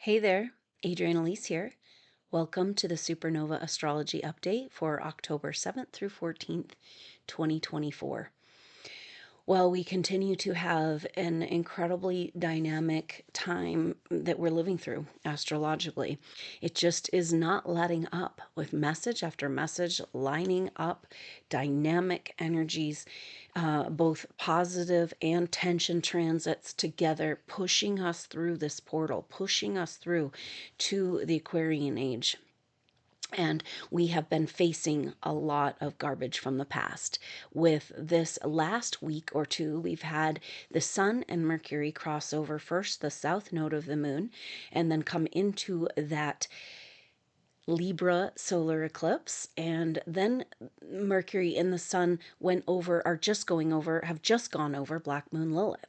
Hey there, Adrienne Elise here. Welcome to the SuperNova Astrology Update for October 7th through 14th, 2024. Well, we continue to have an incredibly dynamic time that we're living through astrologically. It just is not letting up, with message after message lining up, dynamic energies, both positive and tension transits together, pushing us through this portal, pushing us through to the Aquarian age. And we have been facing a lot of garbage from the past. With this last week or two, we've had the Sun and Mercury cross over first the south node of the moon, and then come into that Libra solar eclipse. And then Mercury and the Sun went over, are just going over, have just gone over Black Moon Lilith.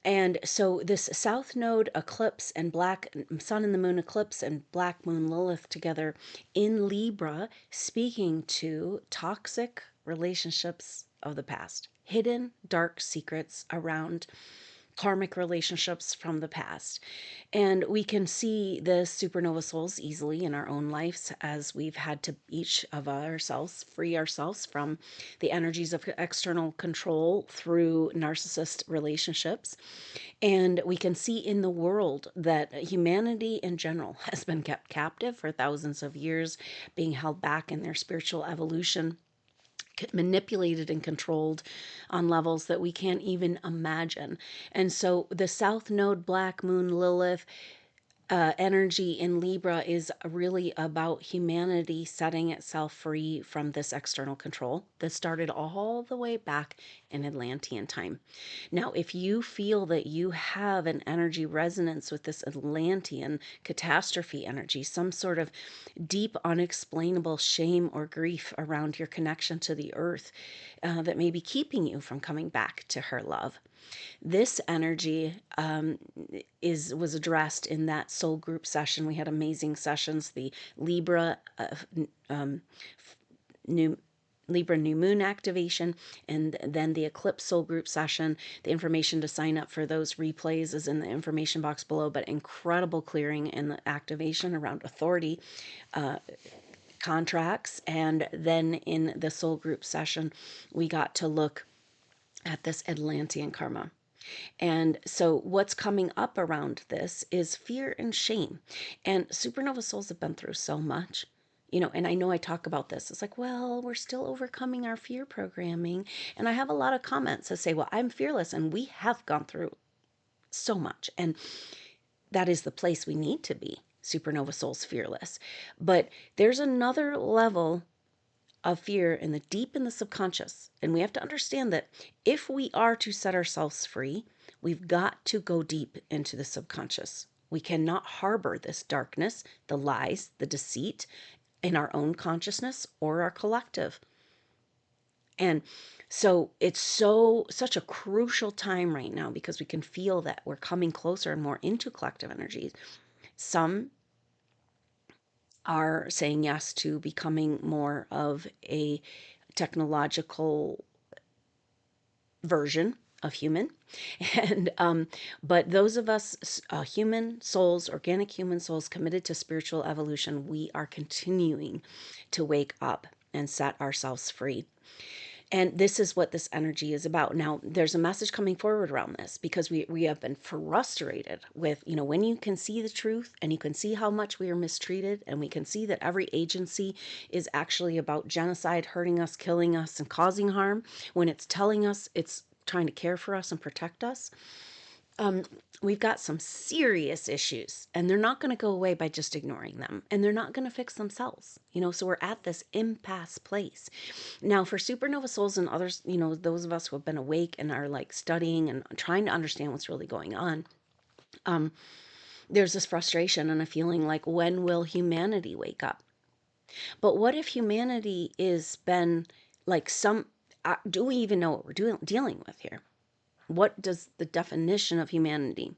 And so this South Node eclipse and Black Sun and the Moon eclipse and Black Moon Lilith together in Libra, speaking to toxic relationships of the past, hidden dark secrets around karmic relationships from the past. And we can see the supernova souls easily in our own lives as we've had to each of ourselves free ourselves from the energies of external control through narcissist relationships. And we can see in the world that humanity in general has been kept captive for thousands of years, being held back in their spiritual evolution, manipulated and controlled on levels that we can't even imagine. And so the South Node, Black Moon, Lilith, energy in Libra is really about humanity setting itself free from this external control that started all the way back in Atlantean time. Now, if you feel that you have an energy resonance with this Atlantean catastrophe energy, some sort of deep, unexplainable shame or grief around your connection to the earth that may be keeping you from coming back to her love, this energy was addressed in that soul group session. We had amazing sessions. The Libra new moon activation, and then the eclipse soul group session. The information to sign up for those replays is in the information box below, but incredible clearing and the activation around authority contracts. And then in the soul group session, we got to look at this Atlantean karma. And so what's coming up around this is fear and shame. And supernova souls have been through so much. And I know I talk about this. It's like, well, we're still overcoming our fear programming. And I have a lot of comments that say, well, I'm fearless. And we have gone through so much. And that is the place we need to be. Supernova souls fearless. But there's another level of fear in the subconscious. And we have to understand that if we are to set ourselves free, we've got to go deep into the subconscious. We cannot harbor this darkness, the lies, the deceit in our own consciousness or our collective. And so it's such a crucial time right now because we can feel that we're coming closer and more into collective energies. Some are saying yes to becoming more of a technological version of human. And but those of us human souls, organic human souls committed to spiritual evolution, we are continuing to wake up and set ourselves free. And this is what this energy is about. Now, there's a message coming forward around this because we have been frustrated with, when you can see the truth and you can see how much we are mistreated, and we can see that every agency is actually about genocide, hurting us, killing us, and causing harm, when it's telling us it's trying to care for us and protect us. We've got some serious issues, and they're not going to go away by just ignoring them, and they're not going to fix themselves, so we're at this impasse place. Now, for supernova souls and others, those of us who have been awake and are like studying and trying to understand what's really going on, there's this frustration and a feeling like, when will humanity wake up? But what if humanity is been like do we even know what we're dealing with here? What does the definition of humanity?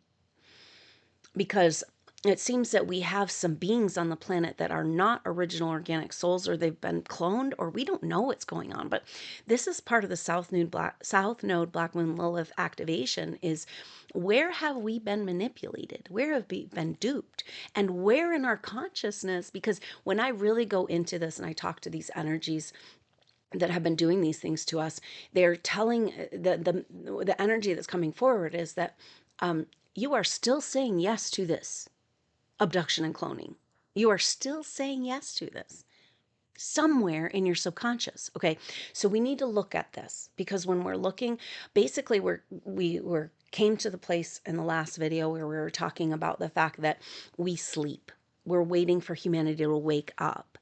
Because it seems that we have some beings on the planet that are not original organic souls, or they've been cloned, or we don't know what's going on. But this is part of the South Node Black Moon Lilith activation. Is where have we been manipulated? Where have we been duped? And where in our consciousness? Because when I really go into this and I talk to these energies that have been doing these things to us, they're telling the energy that's coming forward is that you are still saying yes to this abduction and cloning. You are still saying yes to this somewhere in your subconscious. Okay. So we need to look at this, because when we're looking, basically we came to the place in the last video where we were talking about the fact that we sleep. We're waiting for humanity to wake up.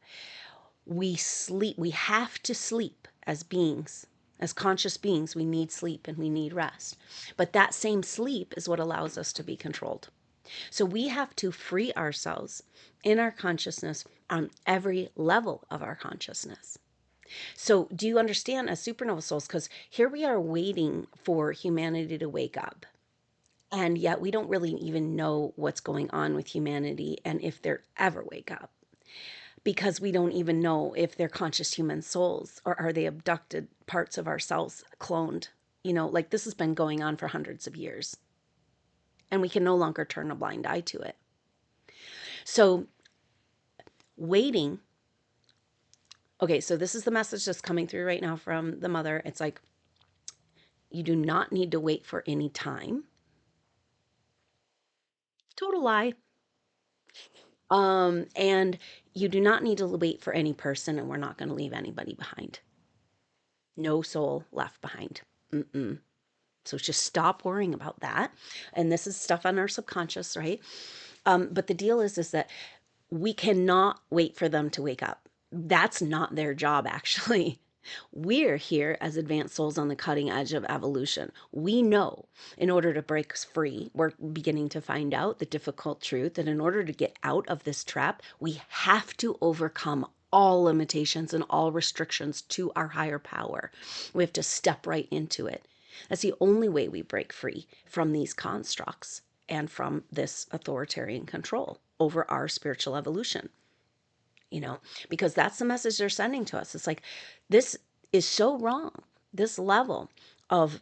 We sleep. We have to sleep as beings. As conscious beings, we need sleep and we need rest. But that same sleep is what allows us to be controlled. So we have to free ourselves in our consciousness on every level of our consciousness. So do you understand, as supernova souls? Because here we are waiting for humanity to wake up. And yet we don't really even know what's going on with humanity and if they'll ever wake up. Because we don't even know if they're conscious human souls, or are they abducted parts of ourselves cloned. Like this has been going on for hundreds of years. And we can no longer turn a blind eye to it. So waiting. Okay, so this is the message that's coming through right now from the mother. It's like, you do not need to wait for any time. Total lie. And you do not need to wait for any person, and we're not going to leave anybody behind. No soul left behind. Mm-mm. So just stop worrying about that. And this is stuff on our subconscious, right? But the deal is that we cannot wait for them to wake up. That's not their job, actually. We're here as advanced souls on the cutting edge of evolution. We know in order to break free, we're beginning to find out the difficult truth that in order to get out of this trap, we have to overcome all limitations and all restrictions to our higher power. We have to step right into it. That's the only way we break free from these constructs and from this authoritarian control over our spiritual evolution. Because that's the message they're sending to us. It's like, this is so wrong. This level of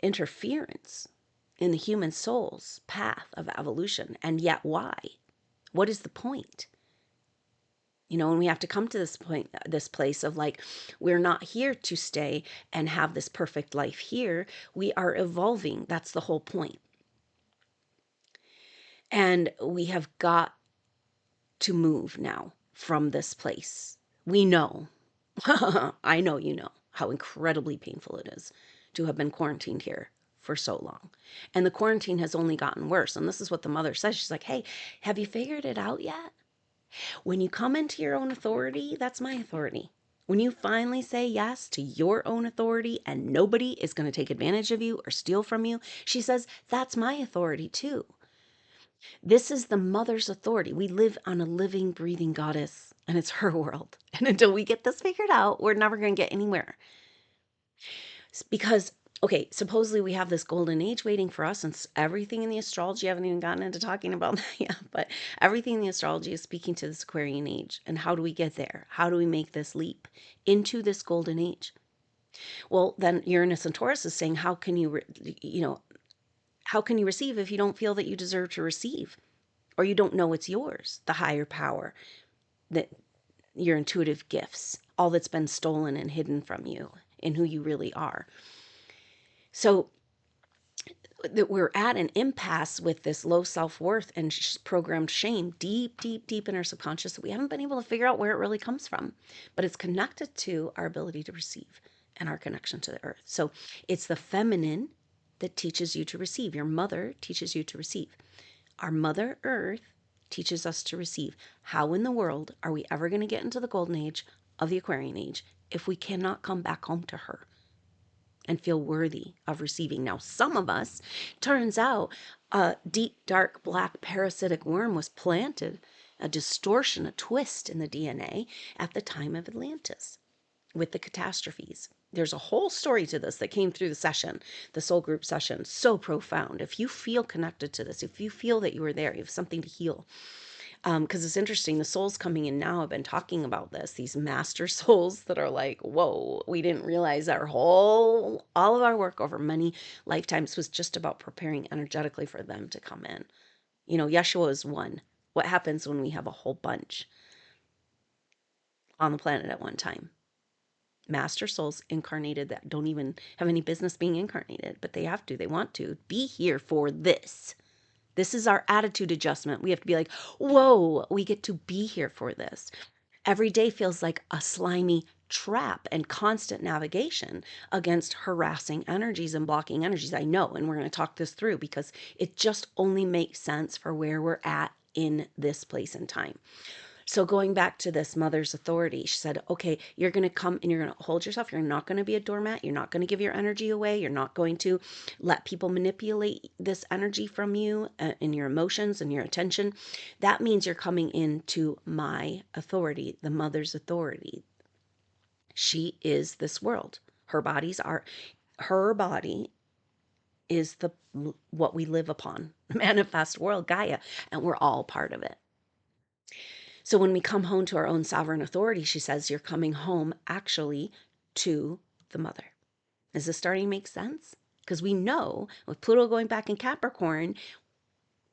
interference in the human soul's path of evolution. And yet why? What is the point? And we have to come to this place of like, we're not here to stay and have this perfect life here. We are evolving. That's the whole point. And we have got to move now from this place. We know, I know you know, how incredibly painful it is to have been quarantined here for so long. And the quarantine has only gotten worse. And this is what the mother says. She's like, hey, have you figured it out yet? When you come into your own authority, that's my authority. When you finally say yes to your own authority and nobody is going to take advantage of you or steal from you, she says, that's my authority too. This is the mother's authority. We live on a living, breathing goddess, and it's her world. And until we get this figured out, we're never going to get anywhere. Because, okay, supposedly we have this golden age waiting for us, and everything in the astrology, I haven't even gotten into talking about that yet, but everything in the astrology is speaking to this Aquarian age. And how do we get there? How do we make this leap into this golden age? Well, then Uranus and Taurus is saying, how can you receive if you don't feel that you deserve to receive? Or you don't know it's yours, the higher power, that your intuitive gifts, all that's been stolen and hidden from you and who you really are. So that we're at an impasse with this low self-worth and programmed shame deep, deep, deep in our subconscious that we haven't been able to figure out where it really comes from. But it's connected to our ability to receive and our connection to the earth. So it's the feminine that teaches you to receive. Your mother teaches you to receive. Our Mother Earth teaches us to receive. How in the world are we ever going to get into the golden age of the Aquarian age if we cannot come back home to her and feel worthy of receiving? Now, some of us, turns out, a deep, dark, black parasitic worm was planted, a distortion, a twist in the DNA at the time of Atlantis with the catastrophes. There's a whole story to this that came through the session, the soul group session. So profound. If you feel connected to this, if you feel that you were there, you have something to heal. Because it's interesting, the souls coming in now have been talking about this, these master souls that are like, whoa, we didn't realize all of our work over many lifetimes was just about preparing energetically for them to come in. You know, Yeshua is one. What happens when we have a whole bunch on the planet at one time? Master souls incarnated that don't even have any business being incarnated, but they have to, they want to be here for this. This is our attitude adjustment. We have to be like, whoa, we get to be here for this. Every day feels like a slimy trap and constant navigation against harassing energies and blocking energies. I know, and we're going to talk this through because it just only makes sense for where we're at in this place and time. So going back to this mother's authority, she said, okay, you're going to come and you're going to hold yourself. You're not going to be a doormat. You're not going to give your energy away. You're not going to let people manipulate this energy from you and your emotions and your attention. That means you're coming into my authority, the mother's authority. She is this world. Her body is what we live upon, manifest world, Gaia, and we're all part of it. So when we come home to our own sovereign authority, she says, you're coming home actually to the mother. Is this starting to make sense? Because we know with Pluto going back in Capricorn,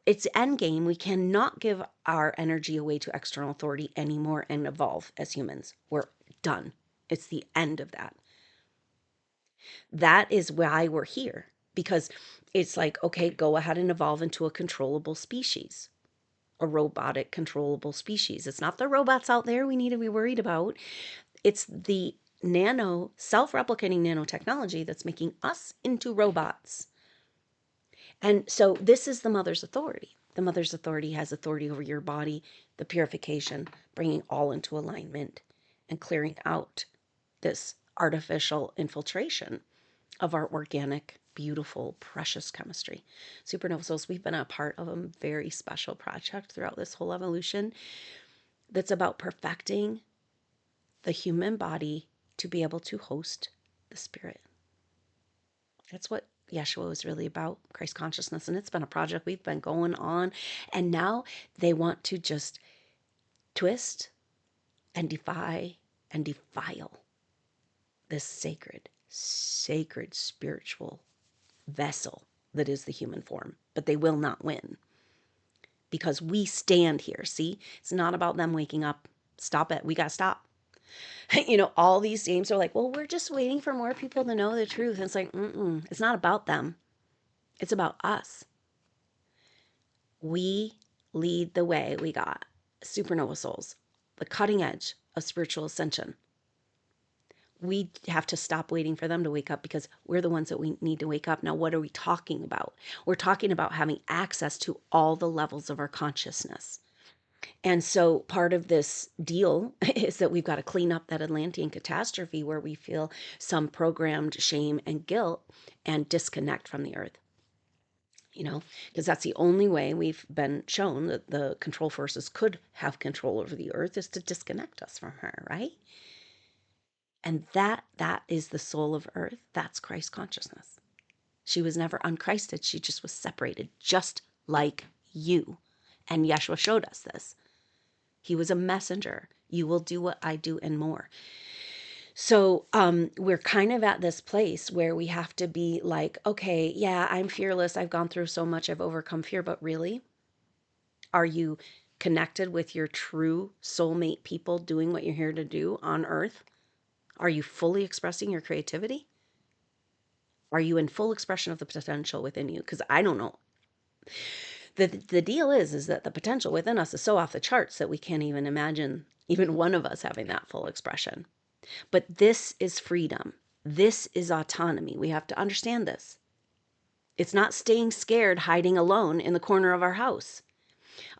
it's endgame. We cannot give our energy away to external authority anymore and evolve as humans. We're done. It's the end of that. That is why we're here, because it's like, okay, go ahead and evolve into a controllable species. A robotic controllable species. It's not the robots out there we need to be worried about. It's the self-replicating nanotechnology that's making us into robots. And so this is the mother's authority. The mother's authority has authority over your body, the purification, bringing all into alignment and clearing out this artificial infiltration of our organic, beautiful, precious chemistry. Supernova Souls, we've been a part of a very special project throughout this whole evolution that's about perfecting the human body to be able to host the spirit. That's what Yeshua is really about, Christ consciousness. And it's been a project we've been going on. And now they want to just twist and defy and defile this sacred spiritual vessel that is the human form, but they will not win because we stand here. See, it's not about them waking up. Stop it. We got to stop. You know, all these games are like, well, we're just waiting for more people to know the truth. And it's like, it's not about them. It's about us. We lead the way. We got supernova souls, the cutting edge of spiritual ascension. We have to stop waiting for them to wake up because we're the ones that we need to wake up. Now, what are we talking about? We're talking about having access to all the levels of our consciousness. And so part of this deal is that we've got to clean up that Atlantean catastrophe where we feel some programmed shame and guilt and disconnect from the earth. You know, because that's the only way we've been shown that the control forces could have control over the earth is to disconnect us from her, right? And that is the soul of earth. That's Christ consciousness. She was never unchristed. She just was separated, just like you. And Yeshua showed us this. He was a messenger. You will do what I do and more. So we're kind of at this place where we have to be like, okay, yeah, I'm fearless. I've gone through so much. I've overcome fear. But really, are you connected with your true soulmate people doing what you're here to do on earth? Are you fully expressing your creativity? Are you in full expression of the potential within you? Because I don't know. The deal is that the potential within us is so off the charts that we can't even imagine even one of us having that full expression. But this is freedom. This is autonomy. We have to understand this. It's not staying scared, hiding alone in the corner of our house.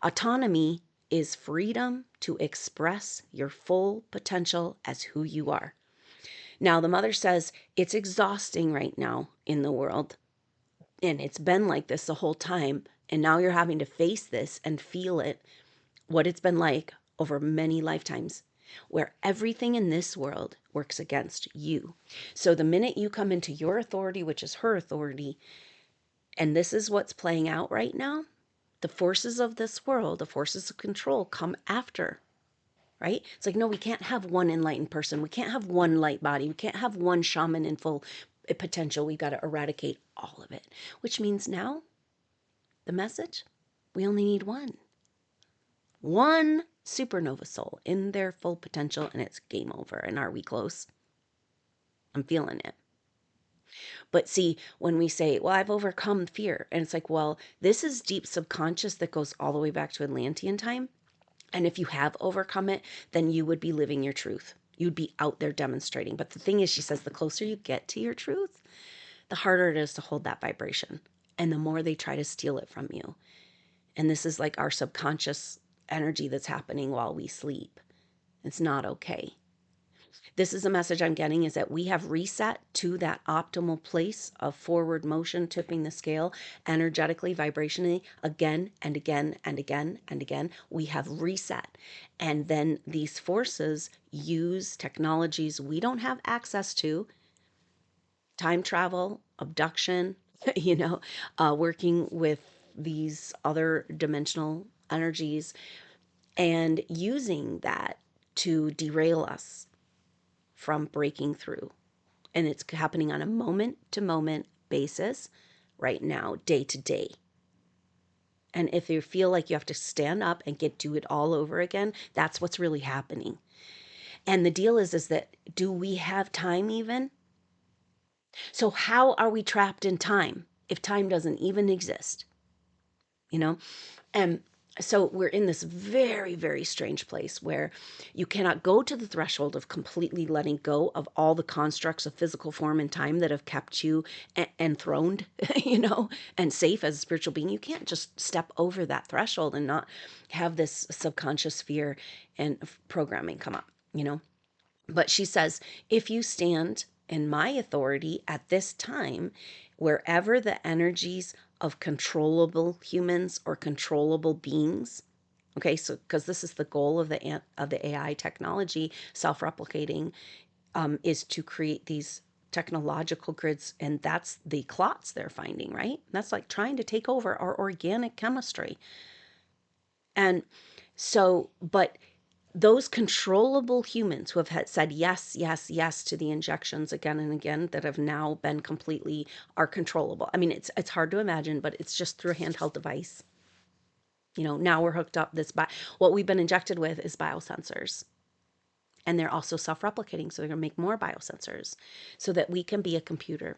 Autonomy is freedom to express your full potential as who you are. Now, the mother says it's exhausting right now in the world. And it's been like this the whole time. And now you're having to face this and feel it, what it's been like over many lifetimes. where everything in this world works against you. So the minute you come into your authority, which is her authority, and this is what's playing out right now, the forces of this world, the forces of control come after, right? It's like, no, we can't have one enlightened person. We can't have one light body. We can't have one shaman in full potential. We've got to eradicate all of it, which means now the message, we only need one supernova soul in their full potential, and it's game over. And are we close? I'm feeling it. But see, when we say, well, I've overcome fear, and it's like, well, this is deep subconscious that goes all the way back to Atlantean time. And if you have overcome it, then you would be living your truth. You'd be out there demonstrating. But the thing is, she says, the closer you get to your truth, the harder it is to hold that vibration. And the more they try to steal it from you. And this is like our subconscious energy that's happening while we sleep. It's not okay. This is a message I'm getting, is that we have reset to that optimal place of forward motion, tipping the scale energetically, vibrationally, again and again and again and again. We have reset. And then these forces use technologies we don't have access to, time travel, abduction, working with these other dimensional energies and using that to derail us from breaking through. And it's happening on a moment to moment basis right now, day to day. And if you feel like you have to stand up and do it all over again, that's what's really happening. And the deal is that, do we have time even? So how are we trapped in time if time doesn't even exist? And so we're in this very, very strange place where you cannot go to the threshold of completely letting go of all the constructs of physical form and time that have kept you enthroned, and safe as a spiritual being. You can't just step over that threshold and not have this subconscious fear and programming come up, But she says, if you stand in my authority at this time, wherever the energies of controllable humans or controllable beings, okay, so because this is the goal of the AI technology, self-replicating, is to create these technological grids, and that's the clots they're finding, right? That's like trying to take over our organic chemistry. And so, but those controllable humans who have said yes, yes, yes to the injections again and again, that have now been completely, are controllable. I mean, it's hard to imagine, but it's just through a handheld device. Now we're hooked up what we've been injected with is biosensors. And they're also self-replicating, so they're going to make more biosensors so that we can be a computer.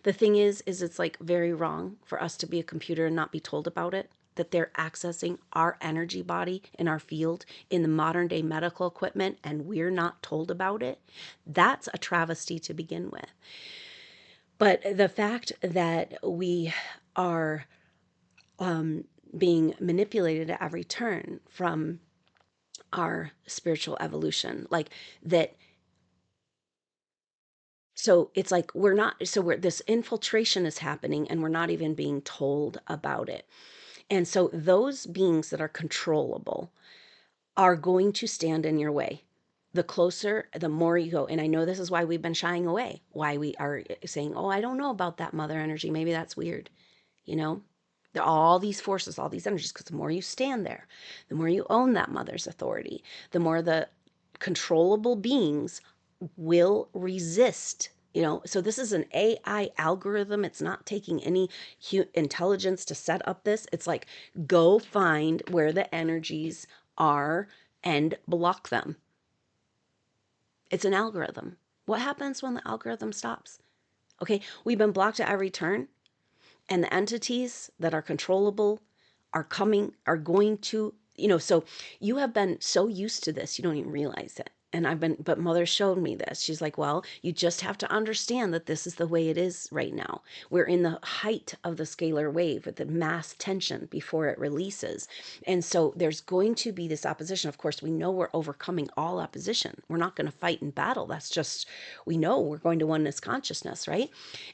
The thing is it's like very wrong for us to be a computer and not be told about it, that they're accessing our energy body in our field in the modern day medical equipment, and we're not told about it. That's a travesty to begin with. But the fact that we are being manipulated at every turn from our spiritual evolution, like that. So it's like this infiltration is happening and we're not even being told about it. And so those beings that are controllable are going to stand in your way. The closer, the more you go. And I know this is why we've been shying away, why we are saying, oh, I don't know about that mother energy. Maybe that's weird. All these forces, all these energies, because the more you stand there, the more you own that mother's authority, the more the controllable beings will resist. So this is an AI algorithm. It's not taking any intelligence to set up this. It's like, go find where the energies are and block them. It's an algorithm. What happens when the algorithm stops? Okay, we've been blocked at every turn, and the entities that are controllable are going to, so you have been so used to this, you don't even realize it. And but mother showed me this. She's like, well, you just have to understand that this is the way it is right now. We're in the height of the scalar wave with the mass tension before it releases. And so there's going to be this opposition. Of course, we know we're overcoming all opposition. We're not going to fight in battle. That's just, we know we're going to oneness consciousness, right?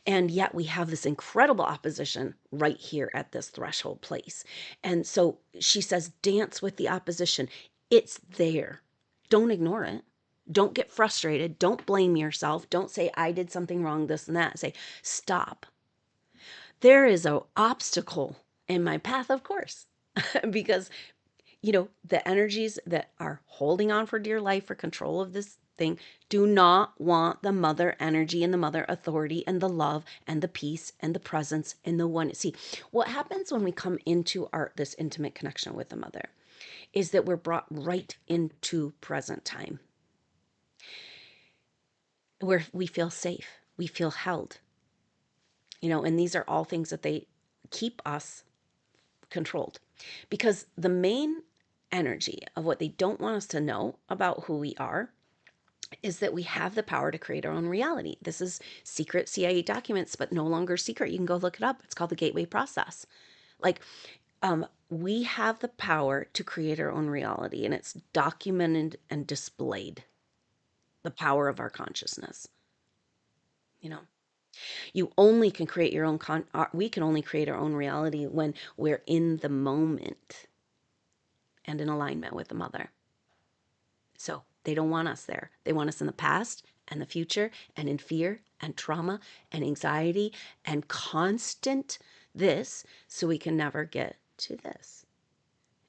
And yet we have this incredible opposition right here at this threshold place. And so she says, dance with the opposition. It's there. Don't ignore it. Don't get frustrated. Don't blame yourself. Don't say, I did something wrong, this and that. Say, stop. There is an obstacle in my path, of course, because, the energies that are holding on for dear life for control of this thing do not want the mother energy and the mother authority and the love and the peace and the presence and the one. See, what happens when we come into this intimate connection with the mother is that we're brought right into present time, where we feel safe, we feel held, and these are all things that they keep us controlled, because the main energy of what they don't want us to know about who we are is that we have the power to create our own reality. This is secret CIA documents, but no longer secret. You can go look it up. It's called the gateway process. Like, we have the power to create our own reality, and it's documented and displayed, the power of our consciousness. You only can create your own we can only create our own reality when we're in the moment and in alignment with the mother. So they don't want us there. They want us in the past and the future and in fear and trauma and anxiety and constant this, so we can never get to this.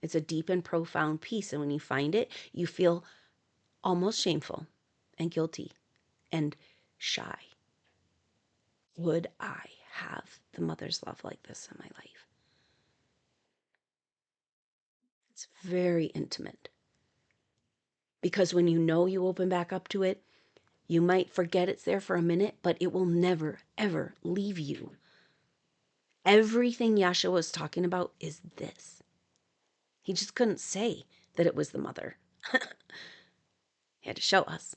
It's a deep and profound peace. And when you find it, you feel almost shameful and guilty and shy. Would I have the mother's love like this in my life? It's very intimate. Because when you open back up to it, you might forget it's there for a minute, but it will never, ever leave you. Everything Yasha was talking about is this. He just couldn't say that it was the mother. He had to show us.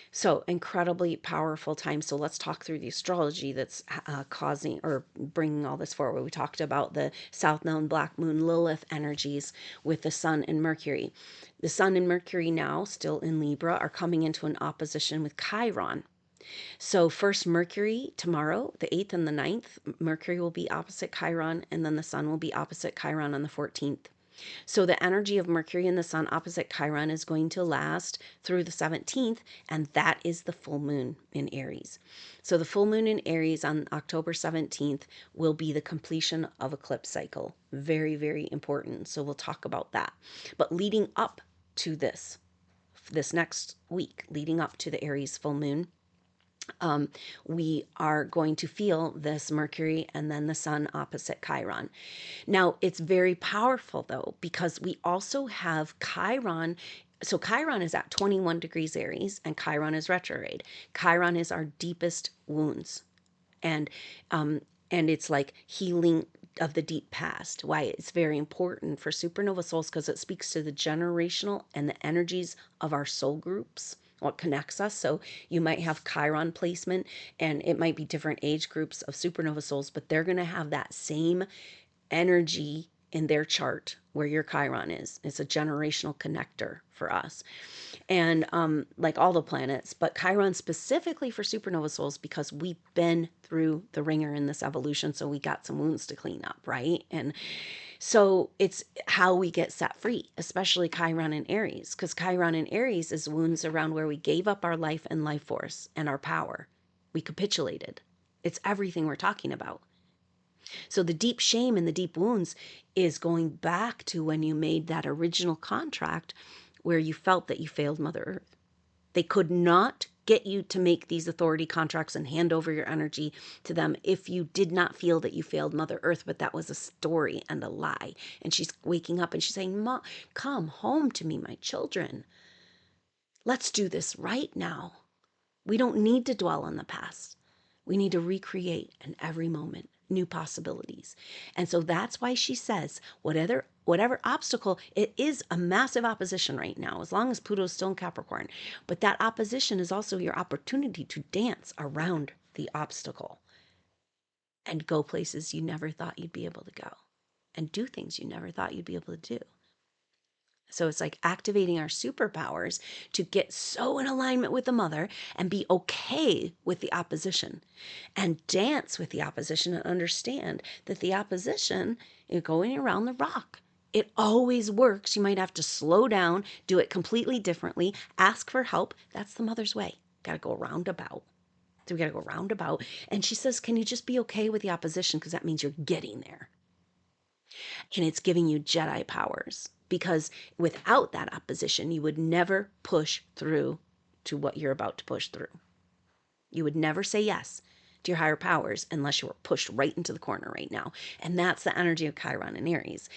So incredibly powerful time. So let's talk through the astrology that's causing or bringing all this forward. We talked about the South Node, Black Moon, Lilith energies with the Sun and Mercury. The Sun and Mercury now, still in Libra, are coming into an opposition with Chiron. So first Mercury tomorrow, the 8th and the 9th, Mercury will be opposite Chiron, and then the Sun will be opposite Chiron on the 14th. So the energy of Mercury and the Sun opposite Chiron is going to last through the 17th, and that is the full moon in Aries. So the full moon in Aries on October 17th will be the completion of eclipse cycle. Very, very important. So we'll talk about that. But leading up to this next week, leading up to the Aries full moon, we are going to feel this Mercury and then the Sun opposite Chiron. Now, it's very powerful though, because we also have Chiron. So Chiron is at 21 degrees Aries and Chiron is retrograde. Chiron is our deepest wounds. And it's like healing of the deep past. Why it's very important for supernova souls, because it speaks to the generational and the energies of our soul groups, what connects us. So you might have Chiron placement, and it might be different age groups of supernova souls, but they're going to have that same energy in their chart where your Chiron is. It's a generational connector for us. And like all the planets, but Chiron specifically for supernova souls, because we've been through the ringer in this evolution, so we got some wounds to clean up, right? And so it's how we get set free, especially Chiron and Aries, because Chiron and Aries is wounds around where we gave up our life and life force and our power. We capitulated. It's everything we're talking about. So the deep shame and the deep wounds is going back to when you made that original contract where you felt that you failed Mother Earth. They could not get you to make these authority contracts and hand over your energy to them if you did not feel that you failed Mother Earth, but that was a story and a lie. And she's waking up and she's saying, Mom, come home to me, my children. Let's do this right now. We don't need to dwell on the past. We need to recreate in every moment new possibilities. And so that's why she says, whatever obstacle, it is a massive opposition right now, as long as Pluto's still in Capricorn. But that opposition is also your opportunity to dance around the obstacle and go places you never thought you'd be able to go and do things you never thought you'd be able to do. So it's like activating our superpowers to get so in alignment with the mother and be okay with the opposition and dance with the opposition and understand that the opposition is going around the rock. It always works. You might have to slow down, do it completely differently, ask for help. That's the mother's way. Got to go roundabout. So we got to go roundabout. And she says, can you just be okay with the opposition? Because that means you're getting there. And it's giving you Jedi powers. Because without that opposition, you would never push through to what you're about to push through. You would never say yes to your higher powers unless you were pushed right into the corner right now. And that's the energy of Chiron and Aries.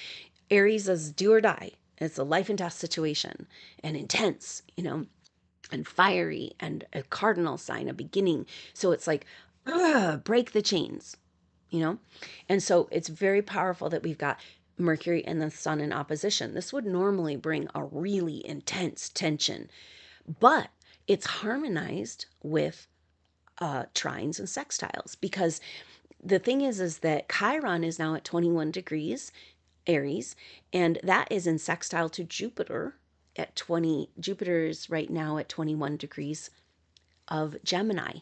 Aries is do or die. It's a life and death situation, and intense, and fiery, and a cardinal sign, a beginning. So it's like, break the chains, And so it's very powerful that we've got Mercury and the Sun in opposition. This would normally bring a really intense tension, but it's harmonized with trines and sextiles, because the thing is that Chiron is now at 21 degrees Aries, and that is in sextile to Jupiter at 20. Jupiter is right now at 21 degrees of Gemini.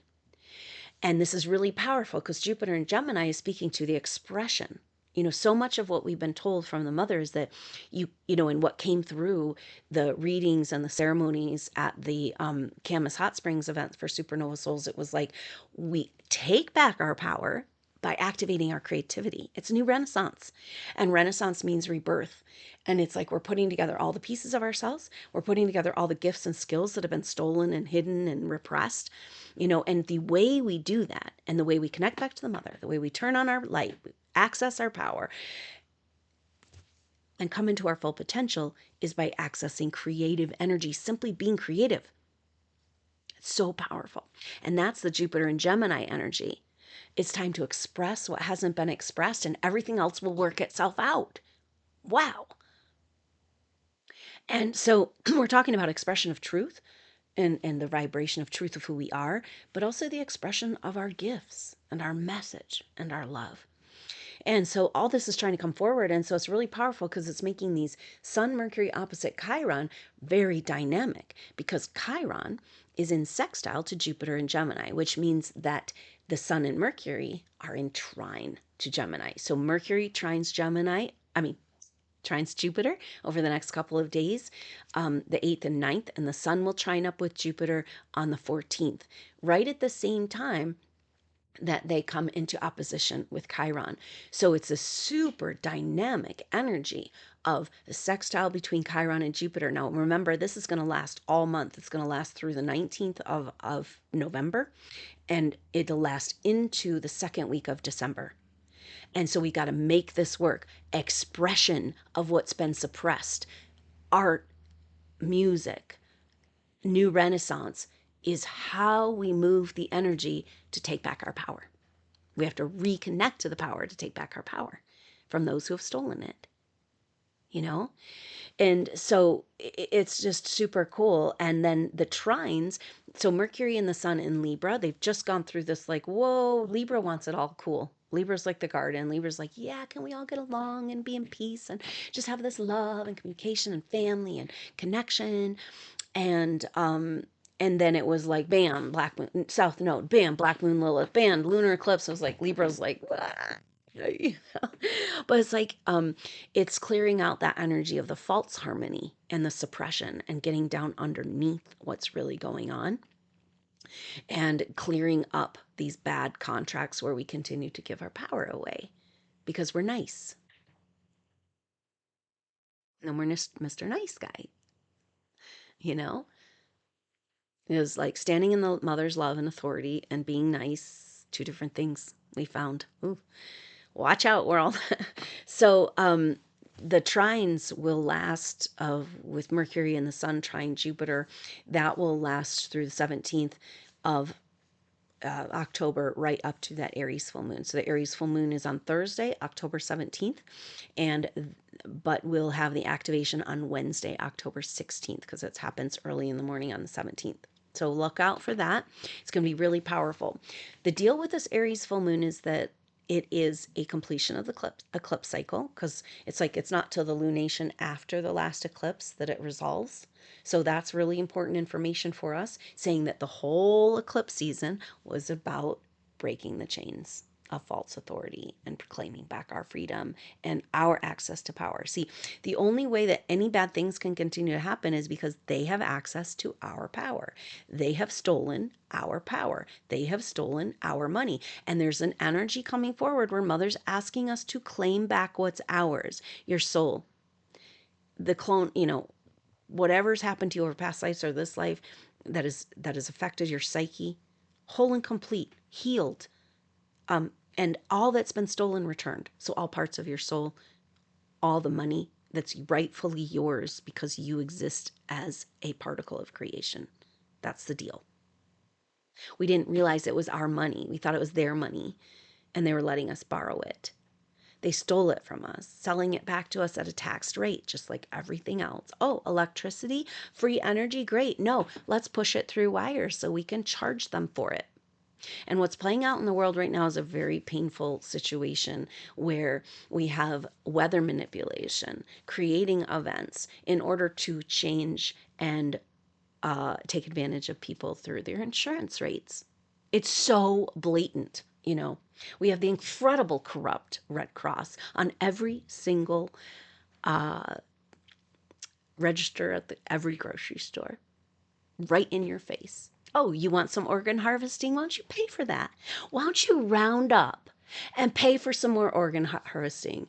And this is really powerful because Jupiter in Gemini is speaking to the expression. So much of what we've been told from the mother is that and what came through the readings and the ceremonies at the Camas Hot Springs event for Supernova Souls, it was like we take back our power by activating our creativity. It's a new renaissance, and renaissance means rebirth. And it's like we're putting together all the pieces of ourselves. We're putting together all the gifts and skills that have been stolen and hidden and repressed, and the way we do that, and the way we connect back to the mother, the way we turn on our light, access our power, and come into our full potential is by accessing creative energy, simply being creative. It's so powerful. And that's the Jupiter and Gemini energy. It's time to express what hasn't been expressed, and everything else will work itself out. Wow. And so we're talking about expression of truth and the vibration of truth of who we are, but also the expression of our gifts and our message and our love. And so all this is trying to come forward. And so it's really powerful because it's making these Sun, Mercury opposite Chiron very dynamic, because Chiron is in sextile to Jupiter and Gemini, which means that the Sun and Mercury are in trine to Gemini. So Mercury trines trines Jupiter over the next couple of days, the 8th and 9th, and the Sun will trine up with Jupiter on the 14th, right at the same time that they come into opposition with Chiron. So it's a super dynamic energy of the sextile between Chiron and Jupiter. Now, remember, this is going to last all month. It's going to last through the 19th of November, and it'll last into the second week of December. And so we got to make this work. Expression of what's been suppressed, art, music, new renaissance is how we move the energy to take back our power. We have to reconnect to the power to take back our power from those who have stolen it, And so it's just super cool. And then the trines, so Mercury and the Sun in Libra, they've just gone through this like, whoa, Libra wants it all cool. Libra's like the garden. Libra's like, yeah, can we all get along and be in peace and just have this love and communication and family and connection? And then it was like, bam, black moon, south node, bam, black moon, Lilith, bam, lunar eclipse. It was like, Libra's like, but it's like, it's clearing out that energy of the false harmony and the suppression and getting down underneath what's really going on and clearing up these bad contracts where we continue to give our power away because we're nice. And we're just Mr. Nice Guy, It was like standing in the mother's love and authority and being nice. Two different things we found. Ooh, watch out, world. So the trines will last with Mercury and the Sun trine Jupiter. That will last through the 17th of October, right up to that Aries full moon. So the Aries full moon is on Thursday, October 17th, but we'll have the activation on Wednesday, October 16th, because it happens early in the morning on the 17th. So look out for that. It's going to be really powerful. The deal with this Aries full moon is that it is a completion of the eclipse cycle, because it's like it's not till the lunation after the last eclipse that it resolves. So that's really important information for us, saying that the whole eclipse season was about breaking the chains of false authority and claiming back our freedom and our access to power. See, the only way that any bad things can continue to happen is because they have access to our power. They have stolen our power. They have stolen our money. And there's an energy coming forward where Mother's asking us to claim back what's ours. Your soul, the clone, whatever's happened to you over past lives or this life that has affected your psyche, whole and complete, healed, and all that's been stolen returned. So all parts of your soul, all the money that's rightfully yours because you exist as a particle of creation. That's the deal. We didn't realize it was our money. We thought it was their money, and they were letting us borrow it. They stole it from us, selling it back to us at a taxed rate, just like everything else. Oh, electricity, free energy, great. No, let's push it through wires so we can charge them for it. And what's playing out in the world right now is a very painful situation where we have weather manipulation, creating events in order to change and take advantage of people through their insurance rates. It's so blatant, We have the incredible corrupt Red Cross on every single register at every grocery store, right in your face. Oh, you want some organ harvesting? Why don't you pay for that? Why don't you round up and pay for some more organ harvesting?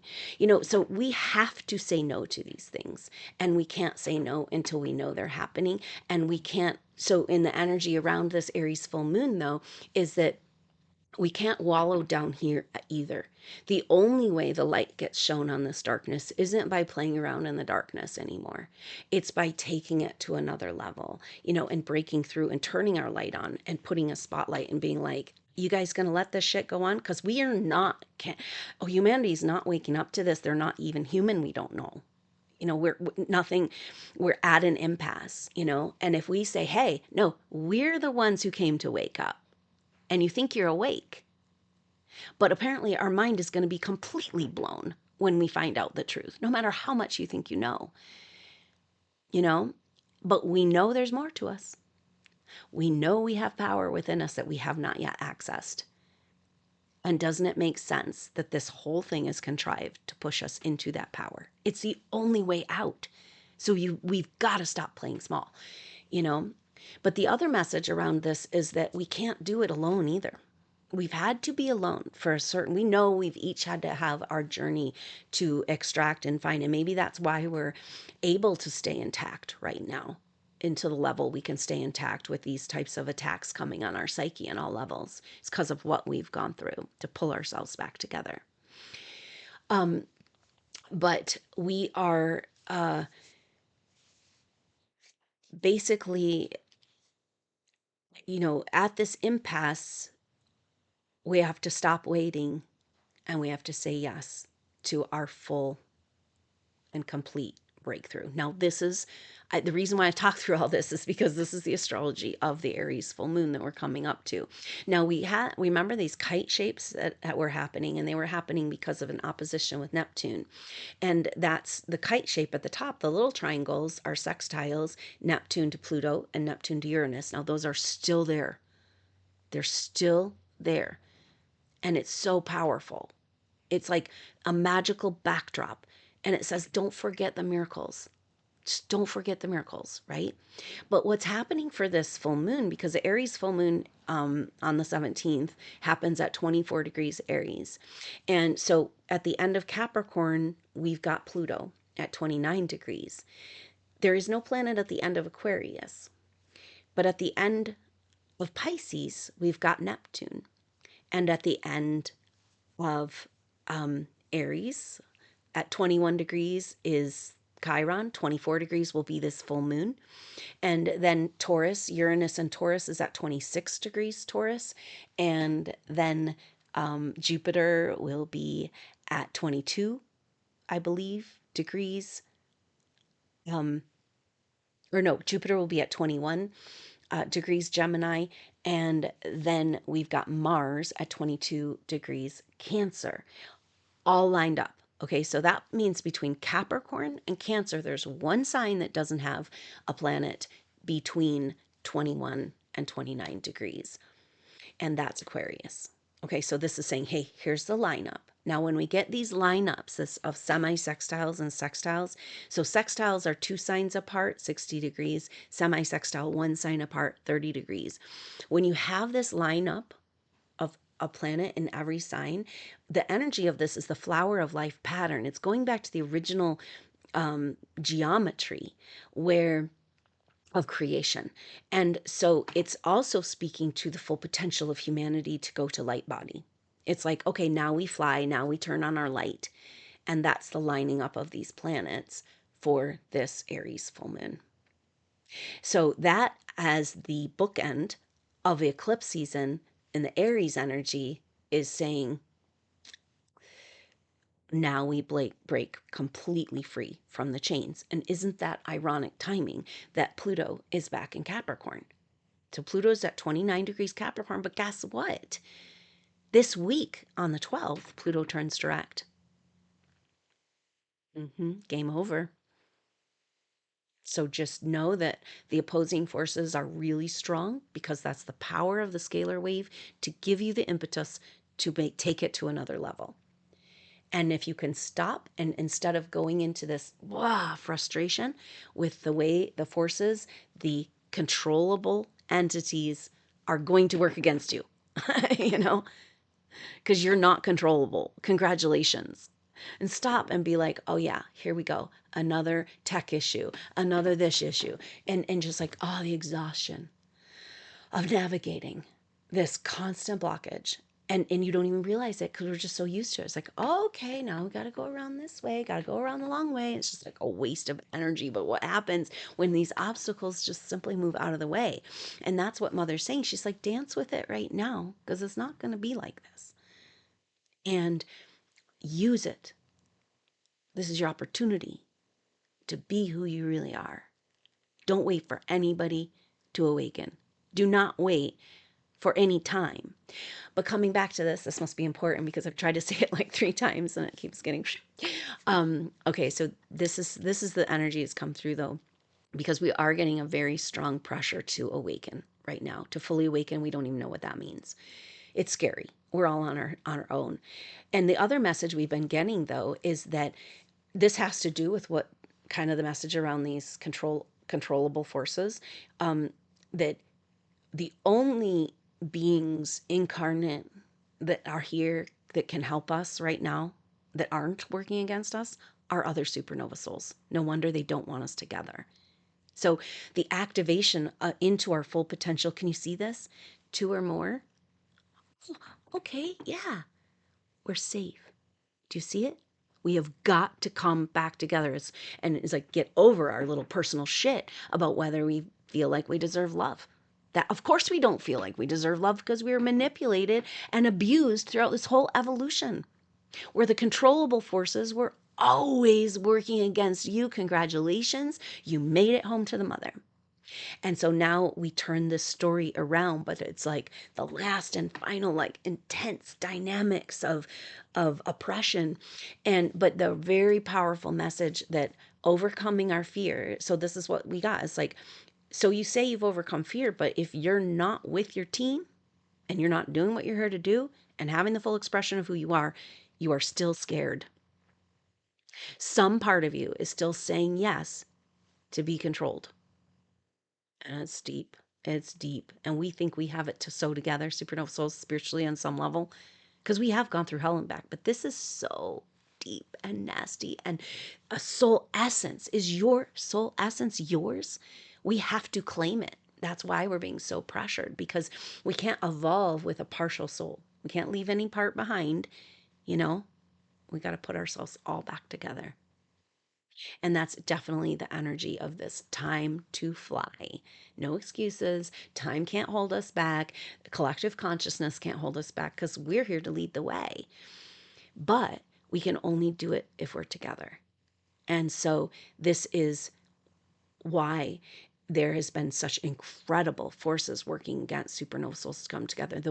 So we have to say no to these things. And we can't say no until we know they're happening. And we can't. So in the energy around this Aries full moon, though, is that we can't wallow down here either. The only way the light gets shown on this darkness isn't by playing around in the darkness anymore. It's by taking it to another level, and breaking through and turning our light on and putting a spotlight and being like, you guys gonna let this shit go on? Because we are not, humanity's not waking up to this. They're not even human. We don't know. We're nothing, we're at an impasse, and if we say, hey, no, we're the ones who came to wake up, and you think you're awake. But apparently our mind is going to be completely blown when we find out the truth, no matter how much you think you know. But we know there's more to us. We know we have power within us that we have not yet accessed. And doesn't it make sense that this whole thing is contrived to push us into that power? It's the only way out. So we've got to stop playing small, But the other message around this is that we can't do it alone either. We've had to be alone for we know we've each had to have our journey to extract and find. And maybe that's why we're able to stay intact right now, into the level we can stay intact with these types of attacks coming on our psyche on all levels. It's because of what we've gone through to pull ourselves back together. But we are basically, at this impasse, we have to stop waiting and we have to say yes to our full and complete breakthrough. Now, this is the reason why I talk through all this is because this is the astrology of the Aries full moon that we're coming up to. Now, we remember these kite shapes that were happening, and they were happening because of an opposition with Neptune. And that's the kite shape at the top. The little triangles are sextiles, Neptune to Pluto and Neptune to Uranus. Now, those are still there. They're still there. And it's so powerful. It's like a magical backdrop. And it says, don't forget the miracles. Just don't forget the miracles, right? But what's happening for this full moon, because the Aries full moon on the 17th happens at 24 degrees Aries. And so at the end of Capricorn, we've got Pluto at 29 degrees. There is no planet at the end of Aquarius. But at the end of Pisces, we've got Neptune. And at the end of Aries, at 21 degrees is Chiron. 24 degrees will be this full moon. And then Taurus, Uranus and Taurus is at 26 degrees Taurus. And then Jupiter will be at 22, I believe, degrees. Jupiter will be at 21 degrees Gemini. And then we've got Mars at 22 degrees Cancer, all lined up. Okay, so that means between Capricorn and Cancer, there's one sign that doesn't have a planet between 21 and 29 degrees, and that's Aquarius. Okay, so this is saying, hey, here's the lineup. Now, when we get these lineups of semi-sextiles and sextiles, so sextiles are 2 signs apart, 60 degrees, semi-sextile 1 sign apart, 30 degrees. When you have this lineup of a planet in every sign, the energy of this is the flower of life pattern. It's going back to the original geometry where of creation. And so it's also speaking to the full potential of humanity to go to light body. It's like, okay, now we fly, now we turn on our light. And that's the lining up of these planets for this Aries full moon. So that as the bookend of the eclipse season in the Aries energy is saying, now we break completely free from the chains. And isn't that ironic timing that Pluto is back in Capricorn? So Pluto's at 29 degrees Capricorn, but guess what? This week on the 12th, Pluto turns direct. Game over. So just know that the opposing forces are really strong because that's the power of the scalar wave to give you the impetus to take it to another level. And if you can stop and instead of going into this frustration with the way the forces, the controllable entities are going to work against you, you know, because you're not controllable. Congratulations. And stop and be like, oh yeah, here we go. Another tech issue, another this issue. And just like, oh, the exhaustion of navigating this constant blockage. And you don't even realize it because we're just so used to it. It's like, oh, okay, now we got to go around this way, got to go around the long way. It's just like a waste of energy. But what happens when these obstacles just simply move out of the way? And that's what Mother's saying. She's like, dance with it right now because it's not going to be like this. And use it. This is your opportunity to be who you really are. Don't wait for anybody to awaken. Do not wait for any time. But coming back to this must be important because I've tried to say it like 3 times and it keeps getting okay, so this is the energy that's come through though, because we are getting a very strong pressure to awaken right now. To fully awaken, we don't even know what that means. It's scary. We're all on our own. And the other message we've been getting though is that this has to do with what kind of the message around these controllable forces, that the only beings incarnate that are here that can help us right now that aren't working against us are other supernova souls. No wonder they don't want us together. So the activation into our full potential, can you see this? 2 or more. Okay, yeah, we're safe. Do you see it? We have got to come back together. It's like get over our little personal shit about whether we feel like we deserve love. That of course we don't feel like we deserve love because we were manipulated and abused throughout this whole evolution. Where the controllable forces were always working against you. Congratulations, you made it home to the mother. And so now we turn this story around, but it's like the last and final, like intense dynamics of oppression. But the very powerful message that overcoming our fear. So this is what we got. It's like, so you say you've overcome fear, but if you're not with your team and you're not doing what you're here to do and having the full expression of who you are still scared. Some part of you is still saying yes to be controlled. And it's deep. It's deep. And we think we have it to sew together, supernova souls, spiritually on some level, because we have gone through hell and back. But this is so deep and nasty. And a soul essence. Is your soul essence yours? We have to claim it. That's why we're being so pressured, because we can't evolve with a partial soul. We can't leave any part behind, you know? We got to put ourselves all back together. And that's definitely the energy of this time to fly. No excuses. Time can't hold us back. Collective consciousness can't hold us back because we're here to lead the way. But we can only do it if we're together. And so this is why there has been such incredible forces working against supernova souls to come together.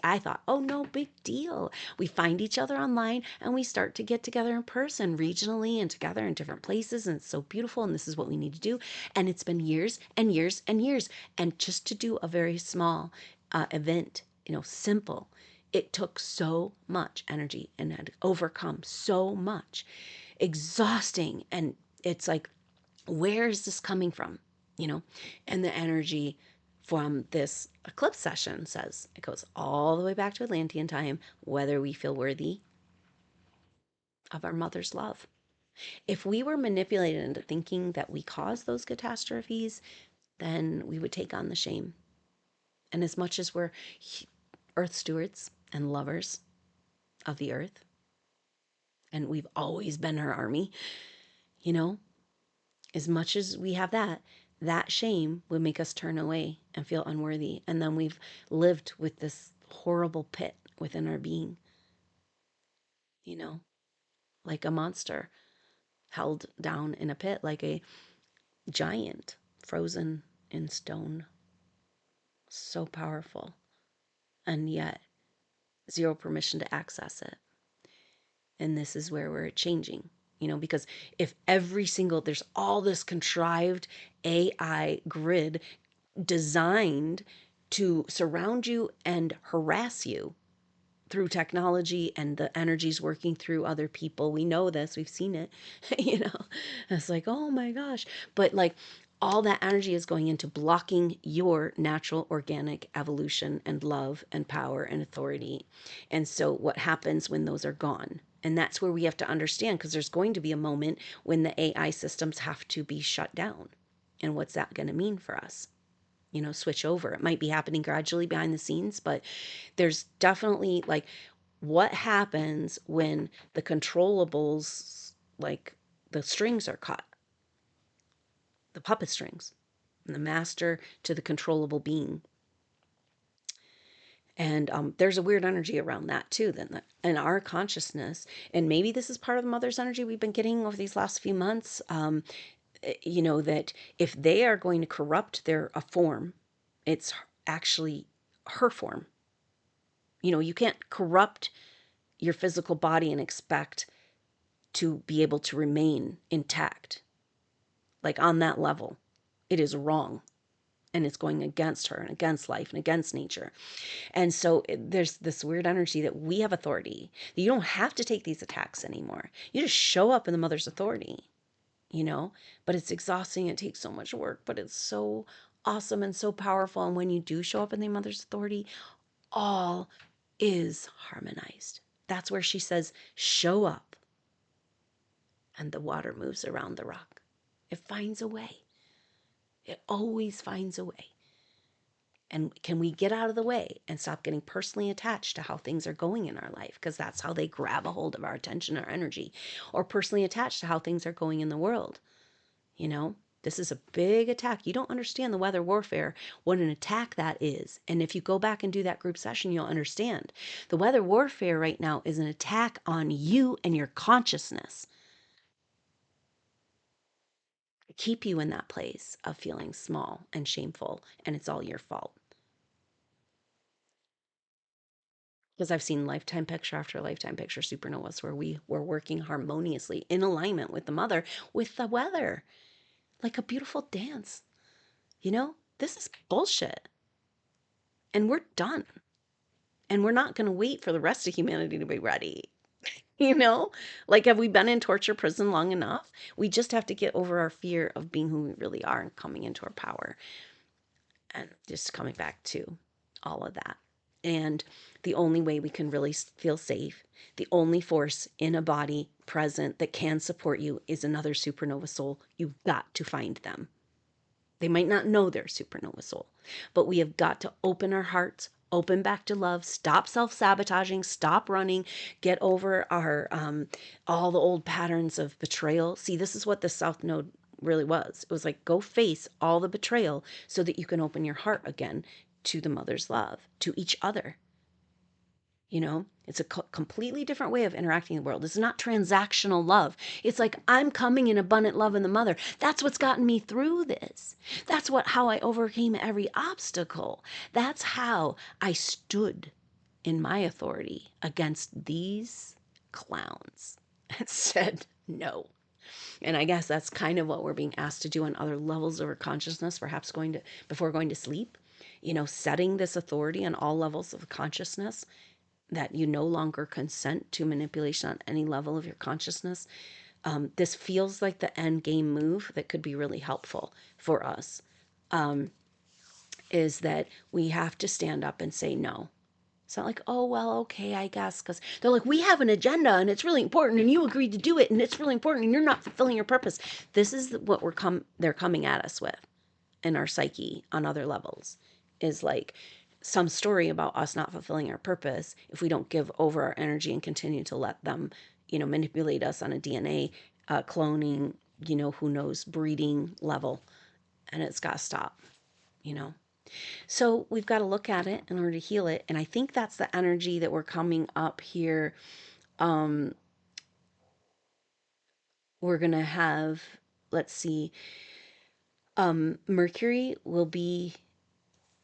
I thought, oh, no big deal. We find each other online and we start to get together in person, regionally and together in different places. And it's so beautiful. And this is what we need to do. And it's been years and years and years. And just to do a very small event, simple, It took so much energy and had overcome so much. Exhausting. And it's like, where is this coming from? You know, and the energy from this eclipse session says it goes all the way back to Atlantean time, whether we feel worthy of our mother's love. If we were manipulated into thinking that we caused those catastrophes, then we would take on the shame. And as much as we're earth stewards and lovers of the earth, and we've always been her army, you know, as much as we have that, that shame would make us turn away and feel unworthy. And then we've lived with this horrible pit within our being, you know, like a monster held down in a pit, like a giant frozen in stone. So powerful. And yet, zero permission to access it. And this is where we're changing, you know, because if there's all this contrived AI grid designed to surround you and harass you through technology and the energies working through other people. We know this, we've seen it, you know. It's like, oh my gosh. But like all that energy is going into blocking your natural organic evolution and love and power and authority. And so what happens when those are gone? And that's where we have to understand, because there's going to be a moment when the AI systems have to be shut down. And what's that going to mean for us? You know, switch over. It might be happening gradually behind the scenes, but there's definitely like, what happens when the controllables, like the strings are cut, the puppet strings, from the master to the controllable being. And there's a weird energy around that too, then in our consciousness. And maybe this is part of the mother's energy we've been getting over these last few months. You know, that if they are going to corrupt a form, it's actually her form. You know, you can't corrupt your physical body and expect to be able to remain intact. Like on that level, it is wrong. And it's going against her and against life and against nature. And so there's this weird energy that we have authority. That you don't have to take these attacks anymore. You just show up in the mother's authority, you know? But it's exhausting. It takes so much work, but it's so awesome and so powerful. And when you do show up in the mother's authority, all is harmonized. That's where she says, show up. And the water moves around the rock. It finds a way. It always finds a way. And can we get out of the way and stop getting personally attached to how things are going in our life? Because that's how they grab a hold of our attention, our energy, or personally attached to how things are going in the world. You know, this is a big attack. You don't understand the weather warfare, what an attack that is. And if you go back and do that group session, you'll understand. The weather warfare right now is an attack on you and your consciousness. Keep you in that place of feeling small and shameful, and it's all your fault. Because I've seen lifetime picture after lifetime picture supernovas where we were working harmoniously in alignment with the mother, with the weather, like a beautiful dance. You know, this is bullshit. And we're done. And we're not going to wait for the rest of humanity to be ready. You know, like, have we been in torture prison long enough? We just have to get over our fear of being who we really are and coming into our power. And just coming back to all of that. And the only way we can really feel safe, the only force in a body present that can support you is another supernova soul. You've got to find them. They might not know they're a supernova soul, but we have got to open our hearts, open back to love, stop self-sabotaging, stop running, get over our all the old patterns of betrayal. See, this is what the South Node really was. It was like, go face all the betrayal so that you can open your heart again to the mother's love, to each other. You know, it's a completely different way of interacting in the world. It's not transactional love. It's like, I'm coming in abundant love in the mother. That's what's gotten me through this. That's how I overcame every obstacle. That's how I stood in my authority against these clowns and said no. And I guess that's kind of what we're being asked to do on other levels of our consciousness, perhaps before going to sleep, you know, setting this authority on all levels of consciousness that you no longer consent to manipulation on any level of your consciousness. This feels like the end game move that could be really helpful for us, is that we have to stand up and say no. It's not like, oh, well, okay, I guess, because they're like, we have an agenda and it's really important and you agreed to do it and it's really important and you're not fulfilling your purpose. This is what they're coming at us with in our psyche on other levels, is like some story about us not fulfilling our purpose if we don't give over our energy and continue to let them, manipulate us on a DNA, cloning, who knows, breeding level. And it's got to stop, you know. So we've got to look at it in order to heal it. And I think that's the energy that we're coming up here. We're going to have, let's see, Mercury will be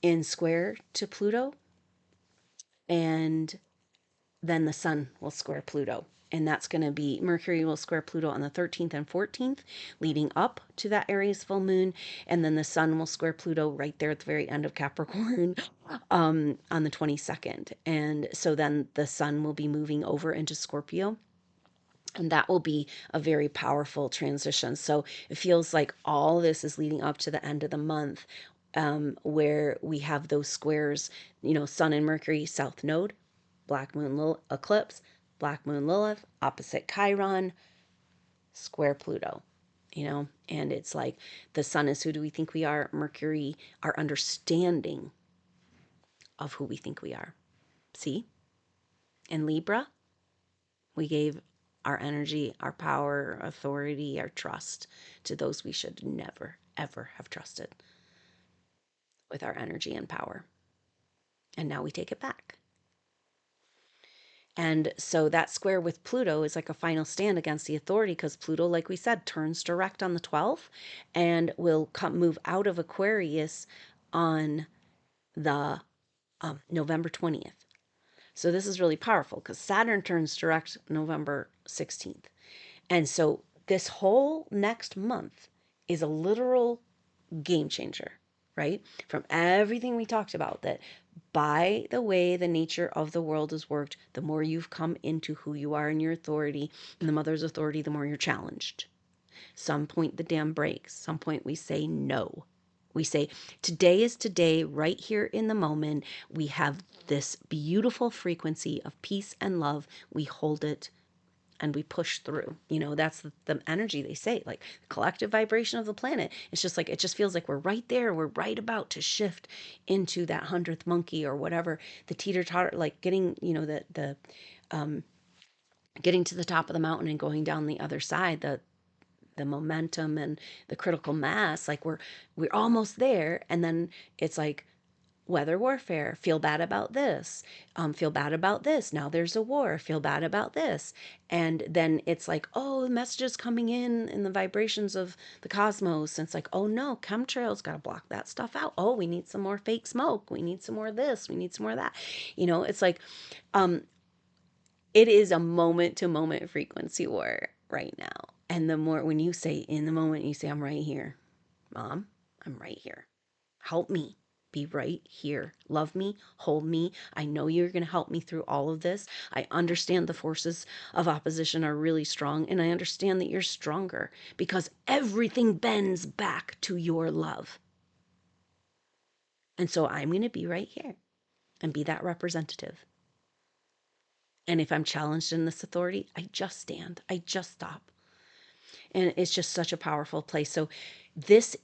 in square to Pluto, and then the Sun will square Pluto. And that's going to be, Mercury will square Pluto on the 13th and 14th, leading up to that Aries full moon. And then the Sun will square Pluto right there at the very end of Capricorn, on the 22nd. And so then the Sun will be moving over into Scorpio. And that will be a very powerful transition. So it feels like all this is leading up to the end of the month, where we have those squares, Sun and Mercury, South Node, Black Moon Eclipse, Black Moon Lilith, opposite Chiron, square Pluto, and it's like the Sun is who do we think we are? Mercury, our understanding of who we think we are. See? In Libra, we gave our energy, our power, our authority, our trust to those we should never, ever have trusted with our energy and power. And now we take it back. And so that square with Pluto is like a final stand against the authority, because Pluto, like we said, turns direct on the 12th and will move out of Aquarius on the November 20th. So this is really powerful because Saturn turns direct November 16th. And so this whole next month is a literal game changer, right? From everything we talked about, that by the way the nature of the world has worked, the more you've come into who you are in your authority and the mother's authority, the more you're challenged. Some point the dam breaks. Some point we say no. We say, today is today, right here in the moment. We have this beautiful frequency of peace and love. We hold it and we push through. That's the energy they say, like the collective vibration of the planet. It's just like, it just feels like we're right there. We're right about to shift into that 100th monkey or whatever, the teeter-totter, like getting, getting to the top of the mountain and going down the other side, the momentum and the critical mass, like we're almost there. And then it's like weather warfare, feel bad about this, feel bad about this, now there's a war, feel bad about this. And then it's like, oh, the messages coming in the vibrations of the cosmos, and it's like, oh no, chemtrails, got to block that stuff out. Oh, we need some more fake smoke, we need some more of this, we need some more of that. It's like, it is a moment to moment frequency war right now. And the more, when you say in the moment, you say, I'm right here, Mom, I'm right here, help me be right here. Love me, hold me. I know you're going to help me through all of this. I understand the forces of opposition are really strong, and I understand that you're stronger because everything bends back to your love. And so I'm going to be right here and be that representative. And if I'm challenged in this authority, I just stand, I just stop. And it's just such a powerful place. So this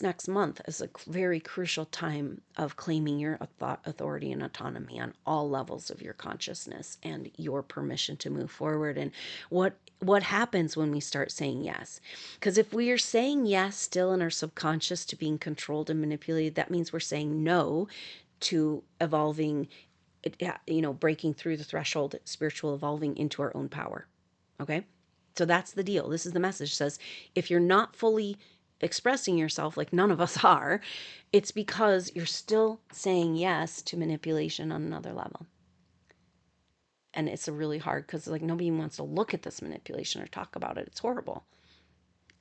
next month is a very crucial time of claiming your authority and autonomy on all levels of your consciousness and your permission to move forward. And what happens when we start saying yes? Because if we are saying yes still in our subconscious to being controlled and manipulated, that means we're saying no to evolving, breaking through the threshold, spiritual evolving into our own power. Okay? So that's the deal. This is the message. It says, if you're not fully expressing yourself, like none of us are, it's because you're still saying yes to manipulation on another level. And it's a really hard, because like nobody wants to look at this manipulation or talk about it. It's horrible.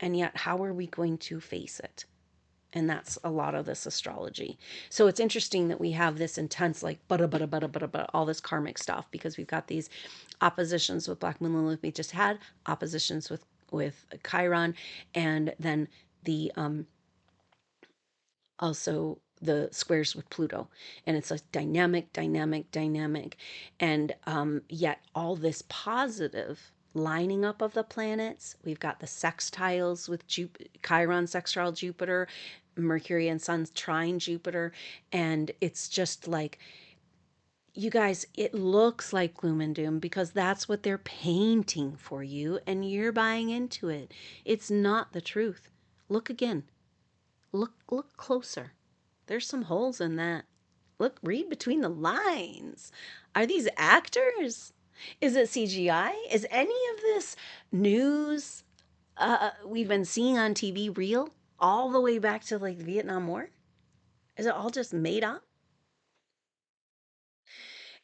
And yet, how are we going to face it? And that's a lot of this astrology. So it's interesting that we have this intense, like, all this karmic stuff, because we've got these oppositions with Black Moon Lilith. We just had oppositions with Chiron, and then the also the squares with Pluto. And it's a dynamic. And yet all this positive lining up of the planets. We've got the sextiles with Chiron sextile Jupiter, Mercury and Sun trine Jupiter. And it's just like, you guys, it looks like gloom and doom because that's what they're painting for you, and you're buying into it. It's not the truth. Look again. Look closer. There's some holes in that. Look, read between the lines. Are these actors? Is it CGI? Is any of this news we've been seeing on TV real? All the way back to like the Vietnam War? Is it all just made up?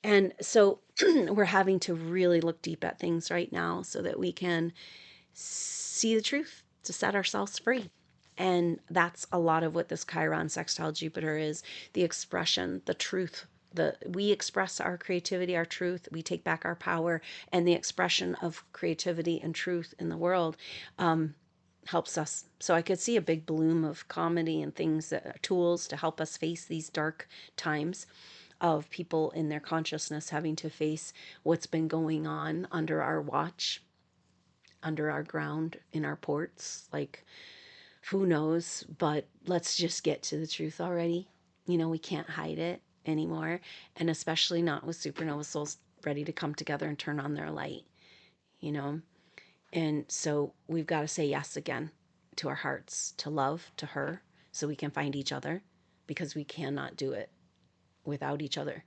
And so we're having to really look deep at things right now so that we can see the truth to set ourselves free. And that's a lot of what this Chiron sextile Jupiter is, the expression, the truth. We express our creativity, our truth, we take back our power, and the expression of creativity and truth in the world helps us. So I could see a big bloom of comedy and things, tools to help us face these dark times of people in their consciousness having to face what's been going on under our watch, under our ground, in our ports. Like, who knows? But let's just get to the truth already. We can't hide it anymore. And especially not with supernova souls ready to come together and turn on their light, you know? And so we've got to say yes again to our hearts, to love, to her, so we can find each other, because we cannot do it without each other.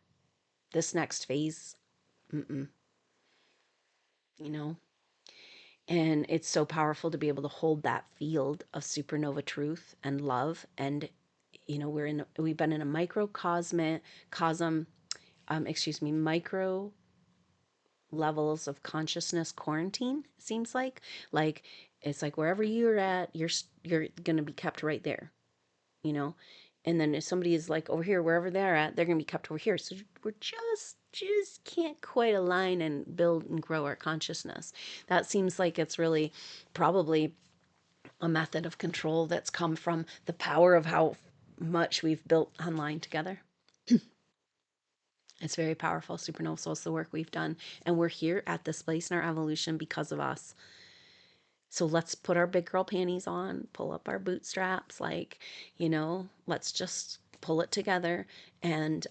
This next phase, mm-mm, you know? And it's so powerful to be able to hold that field of supernova truth and love. And, we've been in a micro levels of consciousness quarantine, it seems like it's like wherever you're at, you're going to be kept right there, you know. And then if somebody is like over here, wherever they're at, they're going to be kept over here. So we're just can't quite align and build and grow our consciousness. That seems like it's really probably a method of control that's come from the power of how much we've built online together. It's very powerful. Supernova Soul is the work we've done. And we're here at this place in our evolution because of us. So let's put our big girl panties on, pull up our bootstraps, let's just pull it together and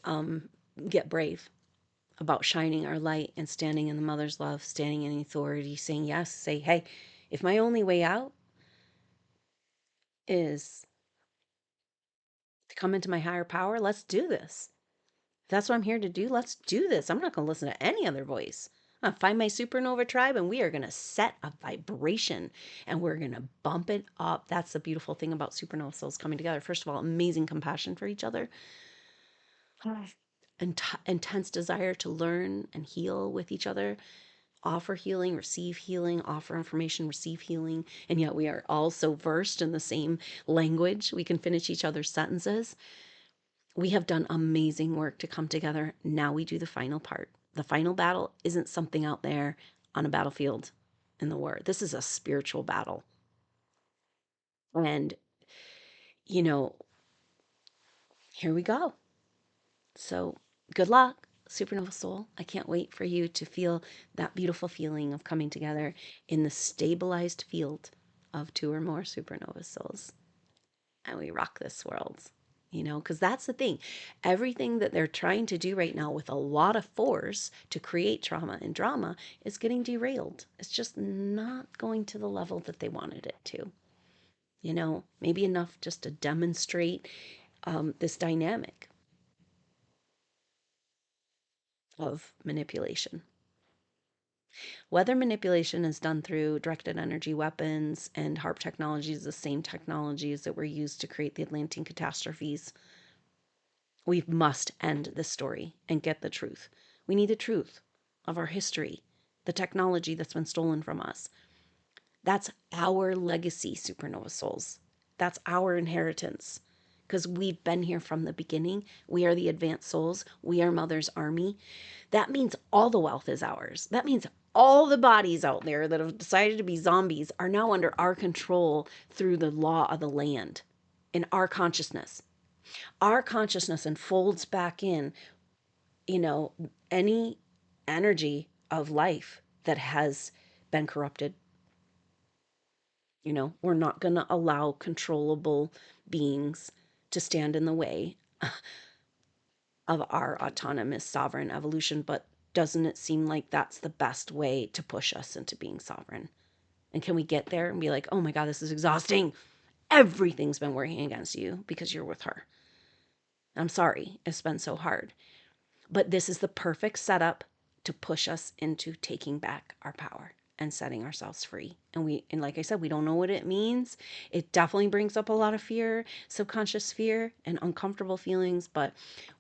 get brave about shining our light and standing in the mother's love, standing in authority, saying yes, say, hey, if my only way out is to come into my higher power, let's do this. If that's what I'm here to do, let's do this. I'm not going to listen to any other voice. I'm going to find my supernova tribe, and we are going to set a vibration and we're going to bump it up. That's the beautiful thing about supernova souls coming together. First of all, amazing compassion for each other, intense desire to learn and heal with each other, offer healing, receive healing, offer information, receive healing. And yet we are all so versed in the same language, we can finish each other's sentences. We have done amazing work to come together. Now we do the final part. The final battle isn't something out there on a battlefield in the war. This is a spiritual battle. And, here we go. So good luck, Supernova Soul. I can't wait for you to feel that beautiful feeling of coming together in the stabilized field of two or more supernova souls. And we rock this world, because that's the thing. Everything that they're trying to do right now with a lot of force to create trauma and drama is getting derailed. It's just not going to the level that they wanted it to. Maybe enough just to demonstrate this dynamic of manipulation. Whether manipulation is done through directed energy weapons and HARP technologies, the same technologies that were used to create the Atlantean catastrophes, we must end this story and get the truth. We need the truth of our history, the technology that's been stolen from us. That's our legacy, supernova souls. That's our inheritance because we've been here from the beginning. We are the advanced souls. We are Mother's army. That means all the wealth is ours. That means all the bodies out there that have decided to be zombies are now under our control through the law of the land in our consciousness. Our consciousness unfolds back in, any energy of life that has been corrupted. We're not going to allow controllable beings to stand in the way of our autonomous sovereign evolution. But doesn't it seem like that's the best way to push us into being sovereign? And can we get there and be like, oh my God, this is exhausting. Everything's been working against you because you're with her. I'm sorry, it's been so hard. But this is the perfect setup to push us into taking back our power and setting ourselves free. And like I said, we don't know what it means. It definitely brings up a lot of fear, subconscious fear and uncomfortable feelings, but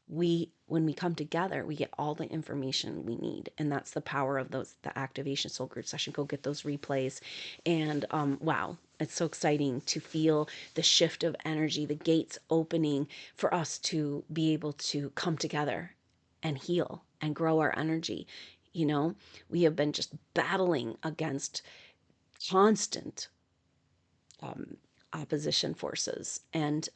when we come together, we get all the information we need. And that's the power of the activation soul group session. Go get those replays. And wow, it's so exciting to feel the shift of energy, the gates opening for us to be able to come together and heal and grow our energy. We have been just battling against constant opposition forces. And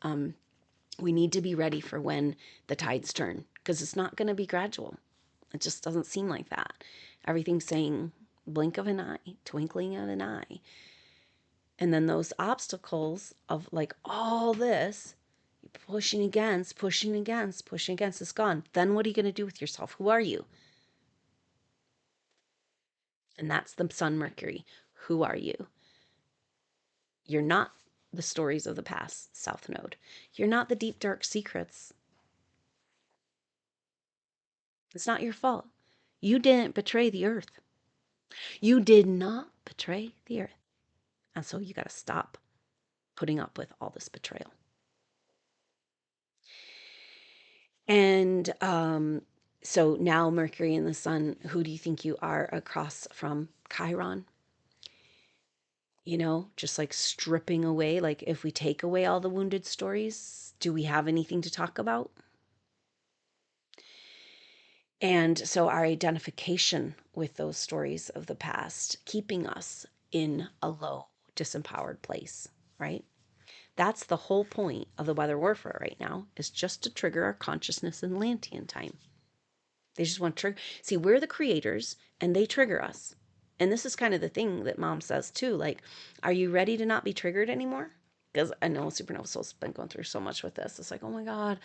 we need to be ready for when the tides turn, because it's not going to be gradual. It just doesn't seem like that. Everything's saying blink of an eye, twinkling of an eye. And then those obstacles of like all this, pushing against, is gone. Then what are you going to do with yourself? Who are you? And that's the Sun Mercury. Who are you? You're not the stories of the past, South Node. You're not the deep, dark secrets. It's not your fault. You didn't betray the earth. You did not betray the earth. And so you got to stop putting up with all this betrayal. And so now Mercury and the Sun, who do you think you are across from Chiron? Just like stripping away, like if we take away all the wounded stories, do we have anything to talk about? And so our identification with those stories of the past, keeping us in a low, disempowered place, right? That's the whole point of the weather warfare right now, is just to trigger our consciousness in Lantean time. They just want to trigger. See, we're the creators and they trigger us. And this is kind of the thing that Mom says too. Like, are you ready to not be triggered anymore? Because I know SuperNova Soul's been going through so much with this. It's like, oh my God.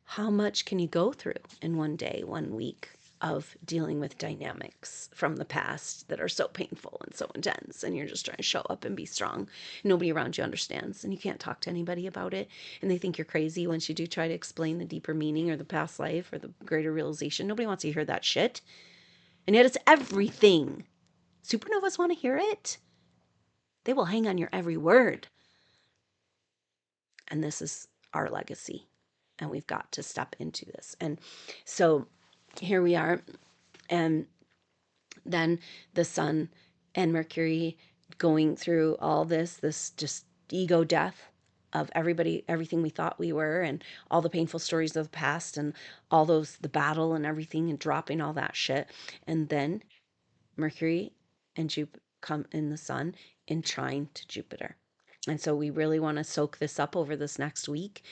How much can you go through in one day, 1 week of dealing with dynamics from the past that are so painful and so intense? And you're just trying to show up and be strong. Nobody around you understands, and you can't talk to anybody about it. And they think you're crazy once you do try to explain the deeper meaning or the past life or the greater realization. Nobody wants to hear that shit. And yet it's everything. Supernovas want to hear it. They will hang on your every word. And this is our legacy. And we've got to step into this. And so here we are. And then the Sun and Mercury going through all this just ego death of everybody, everything we thought we were, and all the painful stories of the past, and all those, the battle and everything, and dropping all that shit. And then Mercury and Jupiter come in the Sun in trine to Jupiter. And so we really want to soak this up over this next week,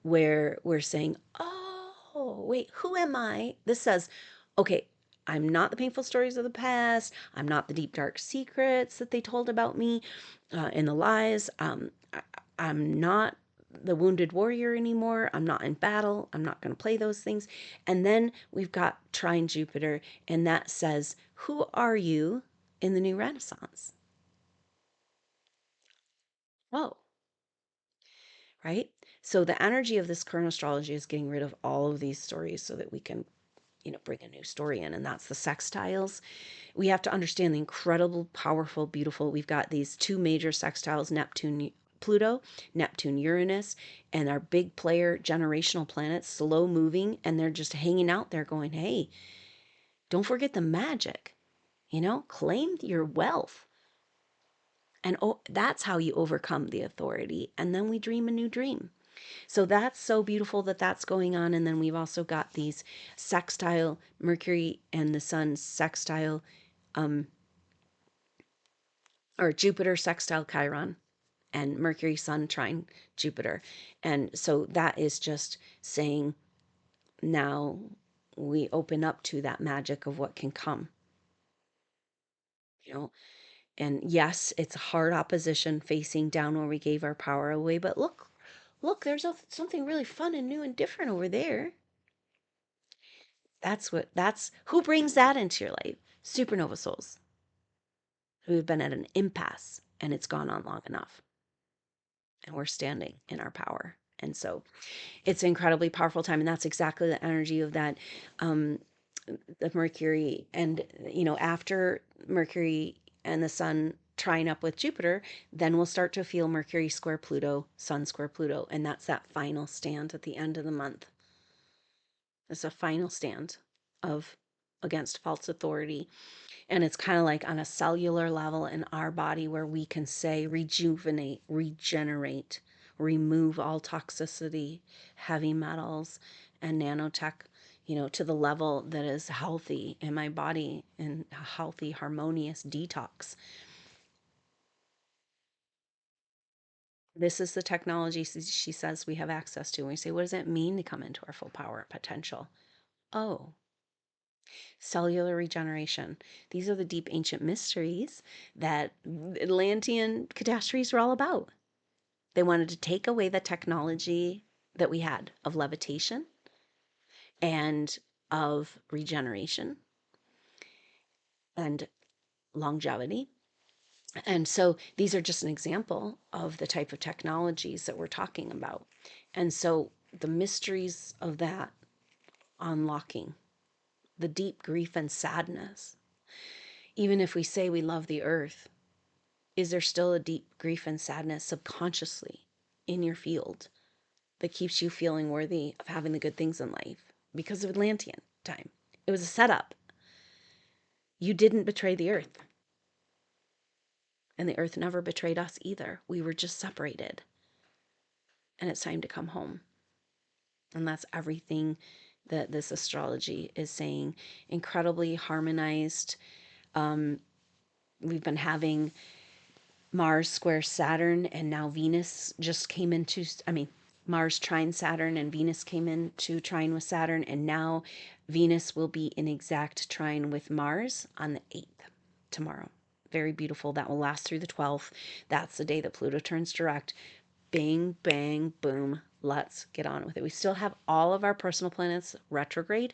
where we're saying, oh, wait, who am I? This says, okay, I'm not the painful stories of the past. I'm not the deep, dark secrets that they told about me and the lies. I'm not the wounded warrior anymore. I'm not in battle. I'm not going to play those things. And then we've got trine Jupiter, and that says, who are you in the new Renaissance? Oh, right? So the energy of this current astrology is getting rid of all of these stories so that we can, bring a new story in. And that's the sextiles. We have to understand the incredible, powerful, beautiful. We've got these two major sextiles, Neptune, Pluto, Neptune, Uranus, and our big player generational planets, slow moving, and they're just hanging out there going, hey, don't forget the magic, claim your wealth. And that's how you overcome the authority. And then we dream a new dream. So that's so beautiful that that's going on. And then we've also got these sextile Mercury and the Sun sextile, or Jupiter sextile Chiron, and Mercury Sun trine Jupiter. And so that is just saying now we open up to that magic of what can come, you know. And yes, it's a hard opposition facing down where we gave our power away, but look, there's something really fun and new and different over there. That's who brings that into your life. Supernova souls who have been at an impasse and it's gone on long enough. And we're standing in our power. And so it's an incredibly powerful time. And that's exactly the energy of that, the Mercury. And, after Mercury and the Sun trine up with Jupiter, then we'll start to feel Mercury square Pluto, Sun square Pluto. And that's that final stand at the end of the month. It's a final stand of against false authority. And it's kind of like on a cellular level in our body where we can say rejuvenate, regenerate, remove all toxicity, heavy metals, and nanotech, to the level that is healthy in my body, and a healthy, harmonious detox. This is the technology she says we have access to. And we say, what does it mean to come into our full power potential? Oh, cellular regeneration. These are the deep ancient mysteries that Atlantean catastrophes were all about. They wanted to take away the technology that we had of levitation and of regeneration and longevity. And so these are just an example of the type of technologies that we're talking about. And so the mysteries of that unlocking, the deep grief and sadness. Even if we say we love the earth, is there still a deep grief and sadness subconsciously in your field that keeps you feeling worthy of having the good things in life? Because of Atlantean time, it was a setup. You didn't betray the earth, and the earth never betrayed us either. We were just separated, and it's time to come home. And that's everything that this astrology is saying. Incredibly harmonized. We've been having Mars square Saturn, and now Venus just came into, Mars trine Saturn, and Venus came into trine with Saturn, and now Venus will be in exact trine with Mars on the 8th, tomorrow. Very beautiful. That will last through the 12th. That's the day that Pluto turns direct. Bang, bang, boom. Let's get on with it. We still have all of our personal planets retrograde,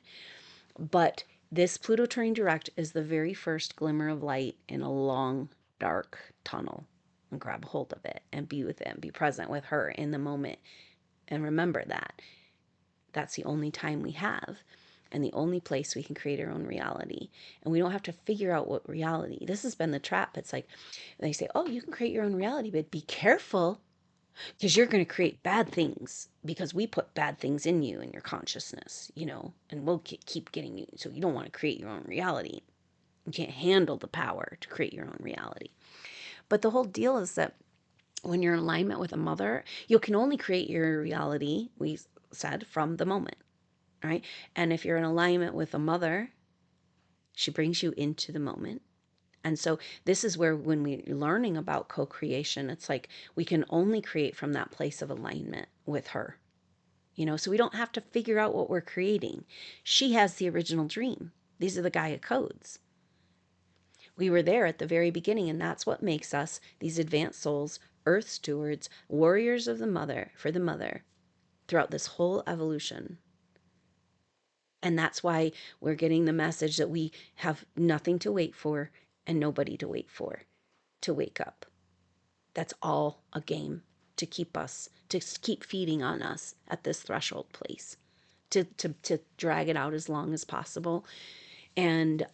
but this Pluto turning direct is the very first glimmer of light in a long, dark tunnel. And grab hold of it and be with it and be present with her in the moment. And remember that. That's the only time we have and the only place we can create our own reality. And we don't have to figure out what reality. This has been the trap. It's like they say, oh, you can create your own reality, but be careful because you're going to create bad things because we put bad things in you and your consciousness, and we'll keep getting you. So you don't want to create your own reality. You can't handle the power to create your own reality. But the whole deal is that when you're in alignment with a mother, you can only create your reality, we said, from the moment, right? And if you're in alignment with a mother, she brings you into the moment. And so this is where when we're learning about co-creation, it's like we can only create from that place of alignment with her, so we don't have to figure out what we're creating. She has the original dream. These are the Gaia codes. We were there at the very beginning, and that's what makes us these advanced souls, earth stewards, warriors of the mother, for the mother, throughout this whole evolution. And that's why we're getting the message that we have nothing to wait for and nobody to wait for to wake up. That's all a game to keep feeding on us at this threshold place, to drag it out as long as possible. And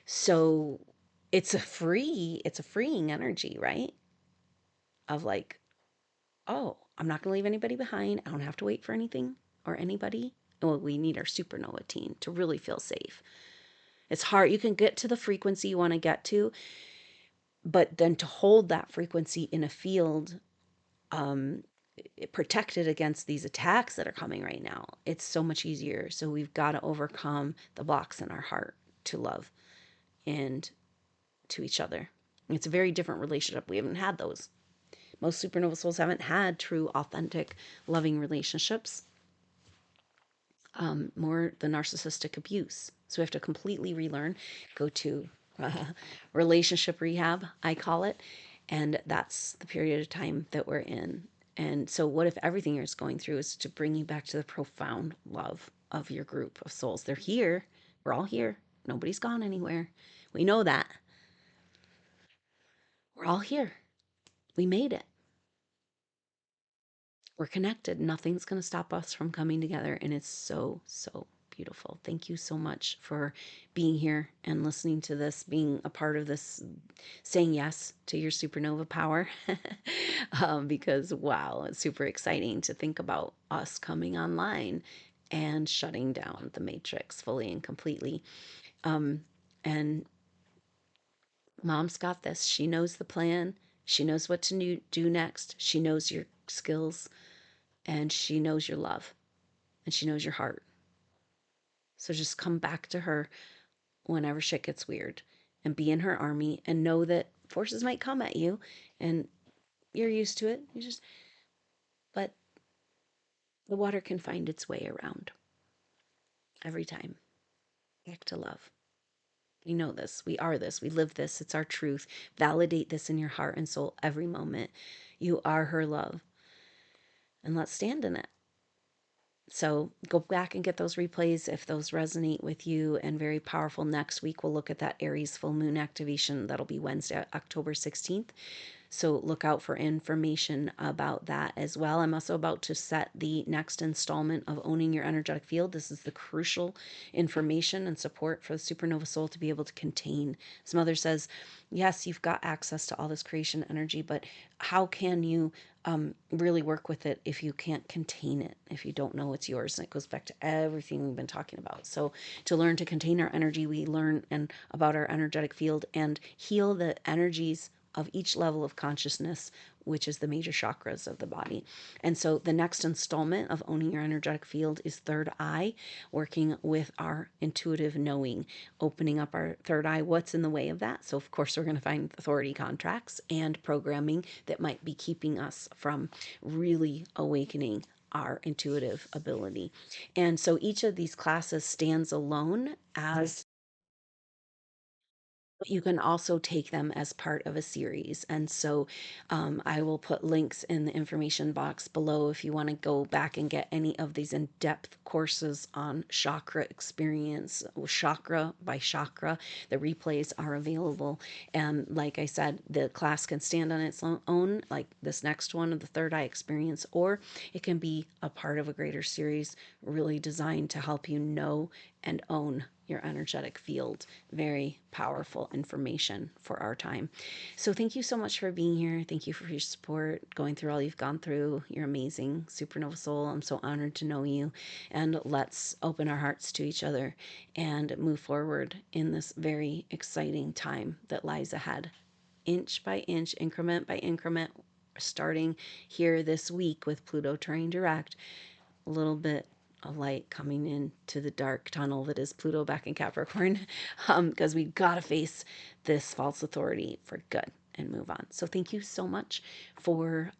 so it's a freeing energy, right? Of like, oh, I'm not going to leave anybody behind. I don't have to wait for anything or anybody. Well, we need our SuperNova team to really feel safe. It's hard. You can get to the frequency you want to get to, But then to hold that frequency in a field, protected against these attacks that are coming right now, it's so much easier. So we've got to overcome the blocks in our heart to love and to each other. It's a very different relationship. We haven't had those. Most supernova souls haven't had true, authentic, loving relationships. More the narcissistic abuse. So we have to completely relearn, go to relationship rehab, I call it. And that's the period of time that we're in. And so, what if everything you're going through is to bring you back to the profound love of your group of souls? They're here. We're all here. Nobody's gone anywhere. We know that. We're all here. We made it. We're connected. Nothing's going to stop us from coming together. And it's so, so beautiful. Thank you so much for being here and listening to this, being a part of this, saying yes to your supernova power. Because, wow, it's super exciting to think about us coming online and shutting down the matrix fully and completely. And mom's got this. She knows the plan. She knows what to do next. She knows your skills, and she knows your love, and she knows your heart. So just come back to her whenever shit gets weird and be in her army and know that forces might come at you and you're used to it. But the water can find its way around every time. Back to love. We know this. We are this. We live this. It's our truth. Validate this in your heart and soul every moment. You are her love. And let's stand in it. So go back and get those replays if those resonate with you, and very powerful. Next week, we'll look at that Aries full moon activation. That'll be Wednesday, October 16th. So look out for information about that as well. I'm also about to set the next installment of Owning Your Energetic Field. This is the crucial information and support for the supernova soul to be able to contain. As Mother says, yes, you've got access to all this creation energy, but how can you really work with it if you can't contain it, if you don't know it's yours? And it goes back to everything we've been talking about. So to learn to contain our energy, we learn and about our energetic field and heal the energies of each level of consciousness, which is the major chakras of the body. And so the next installment of Owning Your Energetic Field is Third Eye, working with our intuitive knowing, opening up our third eye. What's in the way of that? So of course we're going to find authority contracts and programming that might be keeping us from really awakening our intuitive ability. And so each of these classes stands alone as, you can also take them as part of a series. And so I will put links in the information box below if you want to go back and get any of these in-depth courses on chakra experience, chakra by chakra. The replays are available. And like I said, the class can stand on its own, like this next one of the Third Eye Experience, or it can be a part of a greater series really designed to help you know and own your energetic field. Very powerful information for our time. So thank you so much for being here. Thank you for your support, going through all you've gone through. You're amazing, supernova soul. I'm so honored to know you. And let's open our hearts to each other and move forward in this very exciting time that lies ahead. Inch by inch, increment by increment, starting here this week with Pluto Terrain Direct, a little bit of light coming into the dark tunnel that is Pluto back in Capricorn, because we got to face this false authority for good and move on. So thank you so much for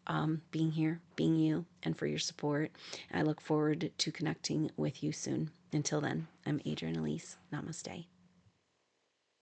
being here, being you, and for your support. I look forward to connecting with you soon. Until then, I'm Adrienne Elise. Namaste.